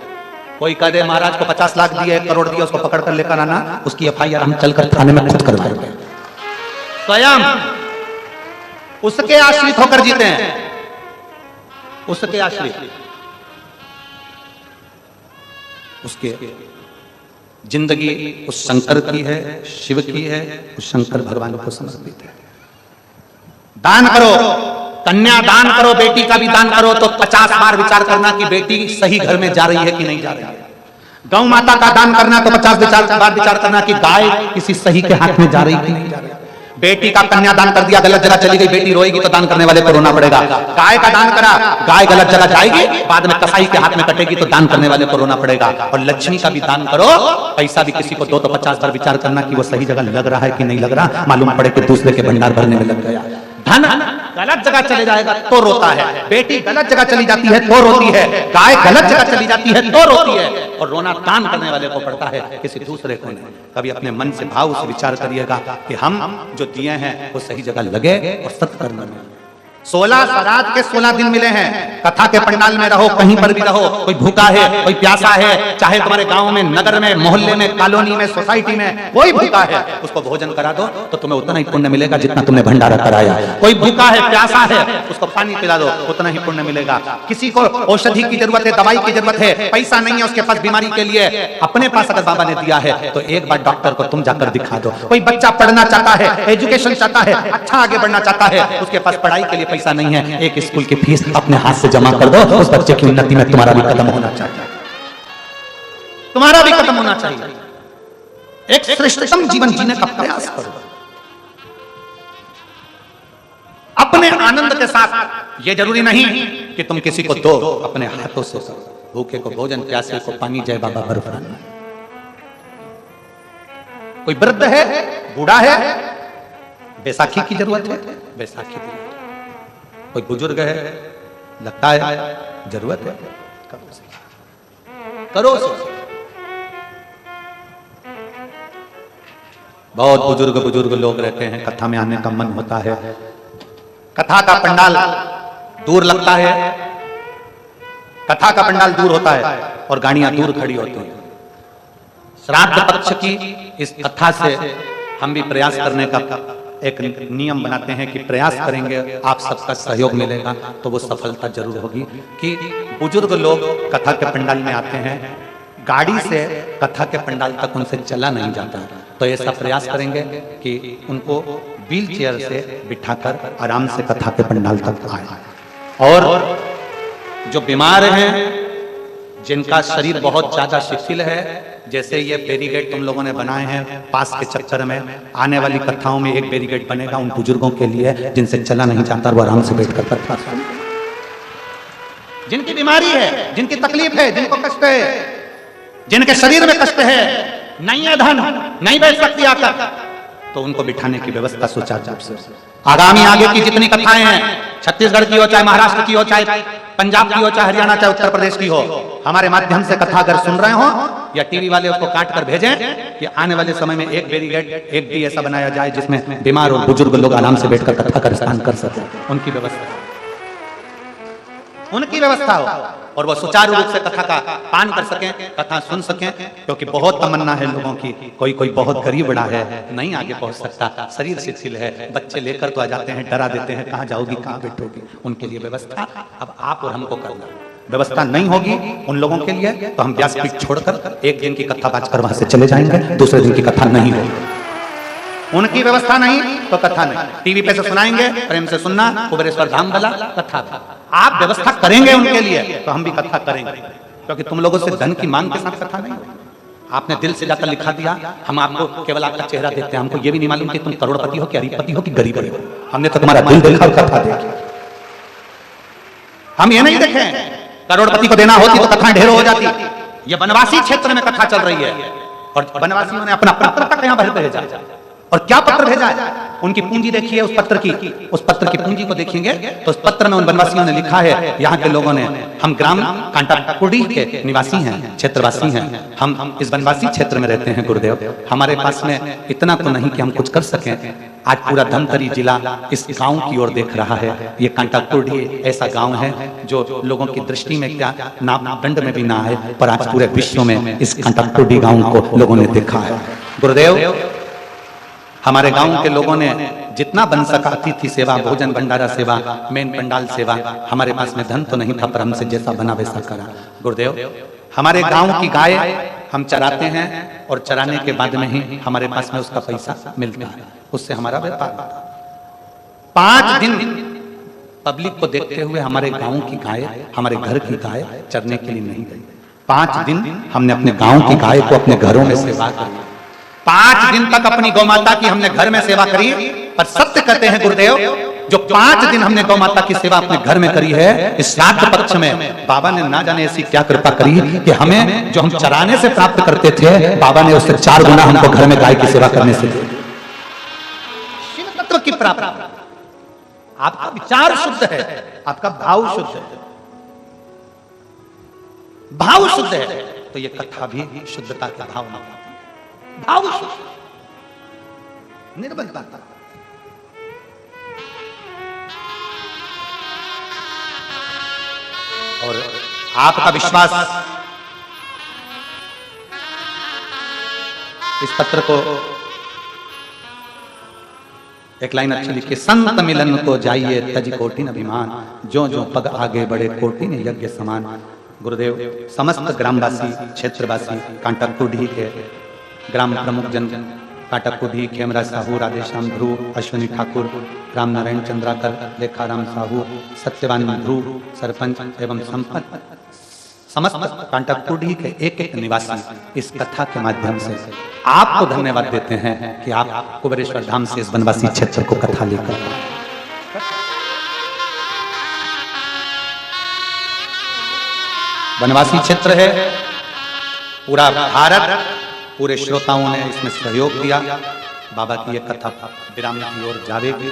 कोई कह दे महाराज को 50 लाख दिए, 1 करोड़ दिया, उसको पकड़ कर लेकर आना, उसकी FIR हम चलकर थाने में खुद करवाएंगे। स्वयं उसके आश्रित होकर जीते हैं, उसके आश्रित, उसके जिंदगी उस शंकर की है, शिव की है, उस शंकर भगवान को समर्पित है। दान करो, कन्या दान करो, बेटी का भी दान करो तो 50 बार विचार करना कि बेटी सही घर में जा रही है कि नहीं जा रही है। गौ माता का दान करना तो 50 बार विचार करना कि गाय किसी सही के हाथ में जा रही है कि नहीं जा रही है। बेटी का कन्यादान कर दिया, गलत जगह चली गई, बेटी रोएगी तो दान करने वाले को रोना पड़ेगा। गाय का दान करा, गाय गलत जगह जाएगी, बाद में कसाई के हाथ में कटेगी तो दान करने वाले को रोना पड़ेगा। और लक्ष्मी का भी दान करो, पैसा भी किसी को दो तो 50 बार विचार करना कि वो सही जगह लग रहा है कि नहीं लग रहा। मालूम पड़े कि दूसरे के भंडार भरने में लग गया। धन गलत जगह चले जाएगा तो रोता है, बेटी गलत जगह चली जाती है तो रोती है, गाय गलत जगह चली जाती है तो रोती है, और रोना दान करने वाले को पड़ता है, किसी दूसरे को नहीं। कभी अपने मन से भाव से विचार करिएगा कि हम जो दिए हैं वो सही जगह लगे और सत्कर्म में। 16 श्राद्ध के 16 दिन मिले हैं। कथा के पंडाल में रहो, कहीं पर भी रहो, कोई भूखा है, कोई प्यासा है, चाहे तुम्हारे गांव में, नगर में, मोहल्ले में, कॉलोनी में, सोसाइटी में कोई भूखा है, उसको भोजन करा दो तो तुम्हें उतना ही पुण्य मिलेगा जितना तुमने भंडारा कराया। कोई भूखा है, प्यासा है, उसको पानी पिला दो, उतना ही पुण्य मिलेगा। किसी को औषधि की जरूरत है, दवाई की जरूरत है, पैसा नहीं है उसके पास बीमारी के लिए, अपने पास अगर बाबा ने दिया है तो एक बार डॉक्टर को तुम जाकर दिखा दो। कोई बच्चा पढ़ना चाहता है, एजुकेशन चाहता है, अच्छा आगे बढ़ना चाहता है, उसके पास पढ़ाई के लिए पैसा नहीं है, एक स्कूल की फीस अपने हाथ से जमा कर दो, उस बच्चे की उन्नति में तुम्हारा भी कदम होना चाहिए, तुम्हारा भी कदम होना चाहिए। एक श्रेष्ठतम जीवन जीने का प्रयास करो, अपने आनंद के साथ। यह जरूरी नहीं कि तुम किसी को दो, अपने हाथों से करो। भूखे को भोजन, प्यासे को पानी, जय बाबा बर्फाना। कोई वृद्ध है, बूढ़ा है, बैसाखी की जरूरत है, बैसाखी की। कोई बुजुर्ग है, लगता है जरूरत है, करो। बहुत बुजुर्ग लोग रहते हैं, कथा में आने का मन होता है, कथा का पंडाल दूर लगता है, कथा का पंडाल दूर होता है और गाड़ियां दूर खड़ी होती हैं। श्राद्ध पक्ष की इस कथा से हम भी प्रयास करने का एक नियम बनाते हैं कि प्रयास करेंगे, आप सबका सहयोग मिलेगा तो वो सफलता जरूर होगी। कि बुजुर्ग लोग कथा के पंडाल में आते हैं, गाड़ी से कथा के पंडाल तक उनसे चला नहीं जाता, तो ऐसा प्रयास करेंगे कि उनको व्हील चेयर से बिठाकर आराम से कथा के पंडाल तक आए। और जो बीमार हैं, जिनका शरीर बहुत ज्यादा शिथिल है, जैसे ये बैरिकेड तुम लोगों ने बनाए हैं पास के चक्कर में, आने वाली कथाओं में एक बैरिकेड बनेगा उन बुजुर्गों के लिए जिनसे चला नहीं जाता, वो आराम से बैठकर कथा सुनेंगे। जिनकी बीमारी है, जिनकी तकलीफ है, जिनको कष्ट है, जिनके शरीर में कष्ट है, नहीं है धन, नहीं बैठ सकती आकर, तो उनको बिठाने की व्यवस्था सुचारू रूप से। आगामी आगे की जितनी कथाएं हैं, छत्तीसगढ़ की हो, चाहे महाराष्ट्र की हो, चाहे पंजाब की हो, चाहे हरियाणा, चाहे उत्तर प्रदेश की हो, हमारे माध्यम से कथा अगर सुन रहे हो या टीवी वाले उसको काट कर भेजें कि आने वाले समय में एक बैरिकेड एक भी ऐसा बनाया जाए जिसमें बीमार और बुजुर्ग लोग आराम से बैठकर कथा का स्थान कर सके। उनकी व्यवस्था हो और वो सुचारू रूप से कथा का पान कर सकें, कथा सुन सकें, क्योंकि बहुत तमन्ना है लोगों की। कोई बहुत गरीब बड़ा है, नहीं आगे पहुंच सकता, शरीर शिथिल है, बच्चे लेकर तो आ जाते हैं, डरा देते हैं, कहाँ जाओगी, कहाँ बैठोगी। उनके लिए व्यवस्था अब आप और हमको करना। व्यवस्था नहीं होगी उन लोगों के लिए तो हम व्यासपीठ छोड़कर एक दिन की कथा बाजकर वहां से चले जाएंगे, दूसरे दिन की कथा नहीं होगी। उनकी व्यवस्था नहीं तो कथा नहीं, टीवी पे से सुनाएंगे, प्रेम से सुनना, कुबेरेश्वर धाम वाला कथा। आप व्यवस्था करेंगे उनके लिए तो हम भी कथा करेंगे, क्योंकि तुम लोगों से धन की मांग के साथ कथा नहीं। आपने दिल से जाकर लिखा दिया, हम आपको केवल आपका चेहरा देखते हैं, हमको ये भी नहीं मालूम कि तुम करोड़पति हो कि अरबपति हो कि गरीब हो। हमने तो तुम्हारा दिल देखा, कथा देखी। हम ये नहीं देखे करोड़पति को देना होती तो कथा ढेर हो जाती। ये वनवासी क्षेत्र में कथा चल रही है और वनवासियों ने अपना पत्र तक यहाँ भर भेजा। और क्या पत्र भेजा है, उनकी पूंजी देखिए, उस पत्र की पूंजी को देखेंगे तो उस पत्र में उन वनवासियों ने लिखा है, यहाँ के लोगों ने, हम ग्राम कांटाकुड़ी के निवासी हैं, क्षेत्रवासी हैं, हम इस वनवासी क्षेत्र में रहते हैं गुरुदेव, हमारे पास में इतना तो नहीं कि हम कुछ कर सकें। आज पूरा धमतरी जिला इस गांव की ओर देख रहा है। ये कांटाकुड़ी ऐसा गांव है जो लोगों की दृष्टि में क्या मापदंड में भी ना आए, पर आज पूरे विश्व में इस कांटाकुड़ी गांव को लोगों ने देखा है। गुरुदेव, हमारे गांव के लोगों ने जितना बन सका, अतिथि सेवा, भोजन भंडारा सेवा, मेन पंडाल सेवा, हमारे पास में धन तो नहीं था पर हमसे जैसा बना वैसा करा। गुरुदेव, हमारे गांव की गाय हम चराते हैं और चराने के बाद में ही हमारे पास में उसका पैसा मिलता है, उससे हमारा व्यापार होता है। 5 दिन पब्लिक को देखते हुए हमारे गांव की गाय, हमारे घर की गाय चरने के लिए नहीं गई। 5 दिन हमने अपने गांव की गाय को अपने घरों में सेवा करी। 5 दिन तक अपनी गौ माता की हमने घर में सेवा करी। पर सत्य कहते हैं गुरुदेव, जो 5 दिन हमने गौ माता की सेवा अपने घर में करी है, इस श्राद्ध पक्ष में बाबा ने ना जाने ऐसी क्या कृपा करी कि हमें जो हम चराने से प्राप्त करते थे, बाबा ने उससे 4 गुना हमको घर में गाय की सेवा करने से दी। शिव तत्व की प्राप्ति। आपका विचार शुद्ध है, आपका भाव शुद्ध है, भाव शुद्ध है तो ये कथा भी शुद्धता के भाव में, भाव शुद्ध, निर्बलता। और आपका विश्वास, इस पत्र को एक लाइन अच्छी लिखी, संत मिलन को जाइए तज कोटिन अभिमान, जो जो पग आगे बढ़े कोटिन यज्ञ समान। गुरुदेव, समस्त ग्रामवासी, क्षेत्रवासी, कांटाकुड़ी के ग्राम प्रमुख जन, कांटाकुड़ी, खेमराज साहू, राधेश्याम ध्रुव, अश्विनी ठाकुर, राम नारायण चंद्राकर, रेखाराम साहू, सत्यवान ध्रुव, सरपंच एवं संपन्न समस्त कांटाकुड़ी के एक निवासी इस कथा के माध्यम से आपको धन्यवाद देते हैं कि आप कुबेरेश्वर धाम से इस वनवासी क्षेत्र को कथा लेकर, वनवासी क्षेत्र है, पूरा भारत, पूरे श्रोताओं ने इसमें सहयोग दिया। बाबा की ये कथा विराम की ओर जावेगी,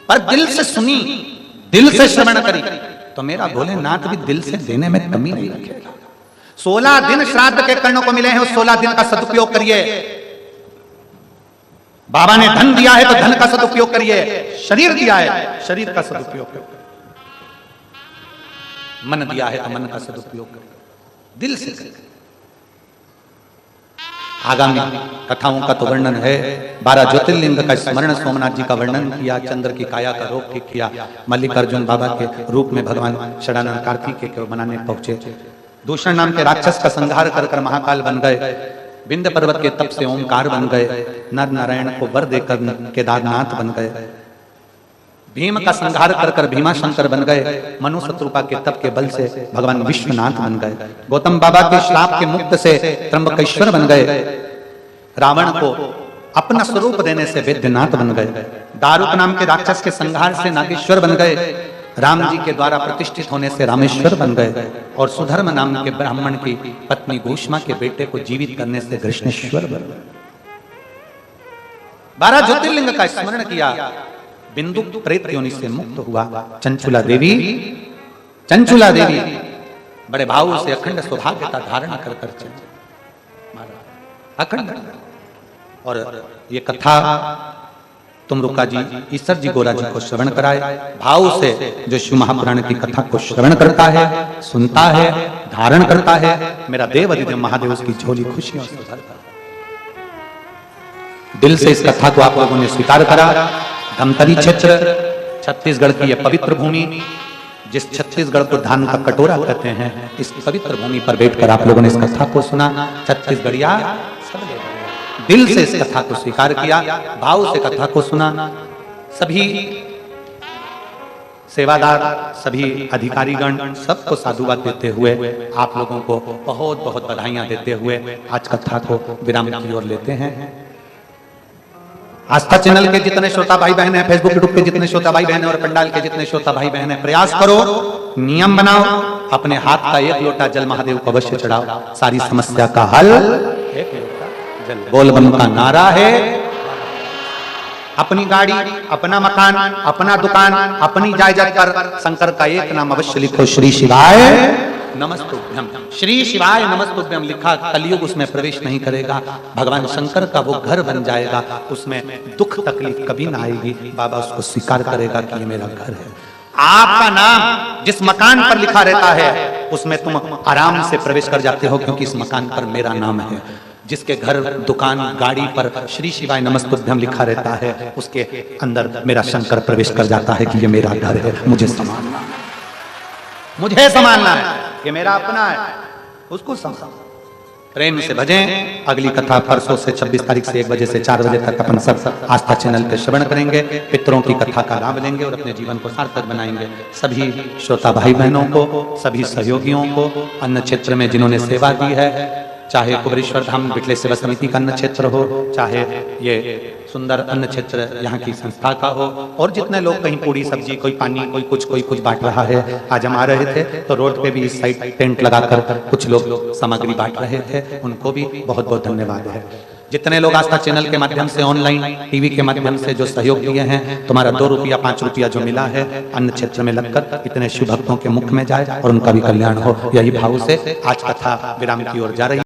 पर दिल से सुनी, दिल से श्रवण करी तो मेरा भोलेनाथ भी दिल से देने में कमी नहीं रखेगा। 16 दिन श्राद्ध के कर्णों को मिले हैं, उस 16 दिन का सदुपयोग करिए। बाबा ने धन दिया है तो धन का सदुपयोग करिए, शरीर दिया है, शरीर का सदुपयोग करिए। मन दिया है तो मन का सदुपयोग करें, दिल से करें। आगामी कथाओं का तो वर्णन है। 12 ज्योतिर्लिंग का स्मरण सोमनाथ जी का वर्णन किया, चंद्र की काया का रोग ठीक किया, मल्लिकार्जुन बाबा के रूप में भगवान षडानंद कार्तिकेय को मनाने पहुंचे, दूषण नाम के राक्षस का संहार कर कर महाकाल बन गए, विंध्य पर्वत के तप से ओंकार बन गए, नर नारायण को वर देकर केदारनाथ बन गए, भीम का संहार कर कर भीमा शंकर बन गए, मनु शत्रुपा के तप के बल से भगवान विश्वनाथ बन गए, गौतम बाबा के श्राप के मुक्त से त्र्यंबकेश्वर बन गए, रावण को अपना स्वरूप देने से वैद्यनाथ बन गए, दारुक नाम के राक्षस के संहार से नागेश्वर बन गए, राम जी के द्वारा प्रतिष्ठित होने से रामेश्वर बन गए, और सुधर्म नाम के ब्राह्मण की पत्नी भूष्मा के बेटे को जीवित करने से कृष्णेश्वर बन गए। 12 ज्योतिर्लिंग का स्मरण किया, बिंदु प्रेत योनि से मुक्त हुआ। चंचुला देवी बड़े भाव से अखंड सौभाग्यता धारण कर कर चली, अखंड। और ये कथा तुमरुका जी ईश्वर जी गोरा जी को श्रवण कराए, भाव से जो शिव महापुराण की कथा को श्रवण करता है, सुनता है, धारण करता है, मेरा देव अधिदेव महादेव उसकी झोली खुशियों से भरता है। दिल से इस कथा को आप लोगों ने स्वीकार करा। धमतरी क्षेत्र छत्तीसगढ़ की यह पवित्र भूमि, जिस छत्तीसगढ़ को धान का कटोरा कहते हैं, इस पवित्र भूमि पर बैठकर आप लोगों ने इस कथा को सुना। छत्तीसगढ़िया दिल से इस कथा को स्वीकार किया, भाव से कथा को सुना। सभी सेवादार, सभी अधिकारीगण सबको साधुवाद देते हुए आप लोगों को बहुत बहुत बधाइयां देते हुए आज कथा को विराम की ओर लेते हैं। आस्था चैनल के जितने श्रोता भाई बहन हैं, फेसबुक यूट्यूब के जितने श्रोता भाई बहन हैं और पंडाल के जितने श्रोता भाई बहन हैं, प्रयास करो, नियम बनाओ, अपने हाथ का एक लोटा जल महादेव को अवश्य चढ़ाओ, सारी समस्या का हल एक लोटा जल। बोलबम का नारा है, अपनी गाड़ी, अपना मकान, अपना दुकान, अपनी जायदाद पर शंकर का एक नाम अवश्य लिखो, श्री शिवाय नमस्तुभ्यम। श्री शिवाय नमस्तुभ्यम लिखा, कलयुग उसमें प्रवेश नहीं करेगा, भगवान शंकर का वो घर बन जाएगा, उसमें दुख तकलीफ कभी ना आएगी। बाबा उसको स्वीकार करेगा कि ये मेरा घर है। आपका नाम जिस मकान पर लिखा रहता है उसमें तुम आराम से प्रवेश कर जाते हो, क्योंकि इस मकान पर मेरा नाम है। जिसके घर, दुकान, गाड़ी पर श्री शिवाय नमस्तुभ्यम लिखा रहता है, उसके अंदर मेरा शंकर प्रवेश कर जाता है कि ये मेरा घर है, मुझे संभालना है, मुझे संभालना है, ये मेरा अपना है, उसको संभाल। प्रेम से भजें। अगली कथा परसों से 26 तारीख से 1 बजे से 4 बजे तक अपन सब आस्था चैनल पे श्रवण करेंगे, पितरों की कथा का लाभ लेंगे और अपने जीवन को सार्थक बनाएंगे। सभी श्रोता भाई बहनों को, सभी सहयोगियों को, अन्न क्षेत्र में जिन्होंने सेवा दी है, चाहे कुबरेश्वर धाम बिटले सेवा समिति का अन्न क्षेत्र हो, चाहे ये सुंदर अन्न क्षेत्र यहाँ की संस्था का हो, और जितने लोग कहीं पूरी सब्जी, कोई पानी, कोई कुछ बांट रहा है। आज हम आ रहे थे तो रोड पे भी इस साइड टेंट लगाकर कुछ लोग सामग्री बांट रहे थे, उनको भी बहुत बहुत धन्यवाद है। जितने लोग आस्था चैनल के माध्यम से, ऑनलाइन टीवी के माध्यम से जो सहयोग दिए हैं, तुम्हारा 2 रुपया 5 रुपया जो मिला है अन्न क्षेत्र में लगकर इतने शिव भक्तों के मुख में जाए और उनका भी कल्याण हो, यही भाव से आज कथा विराम की ओर जा रही है।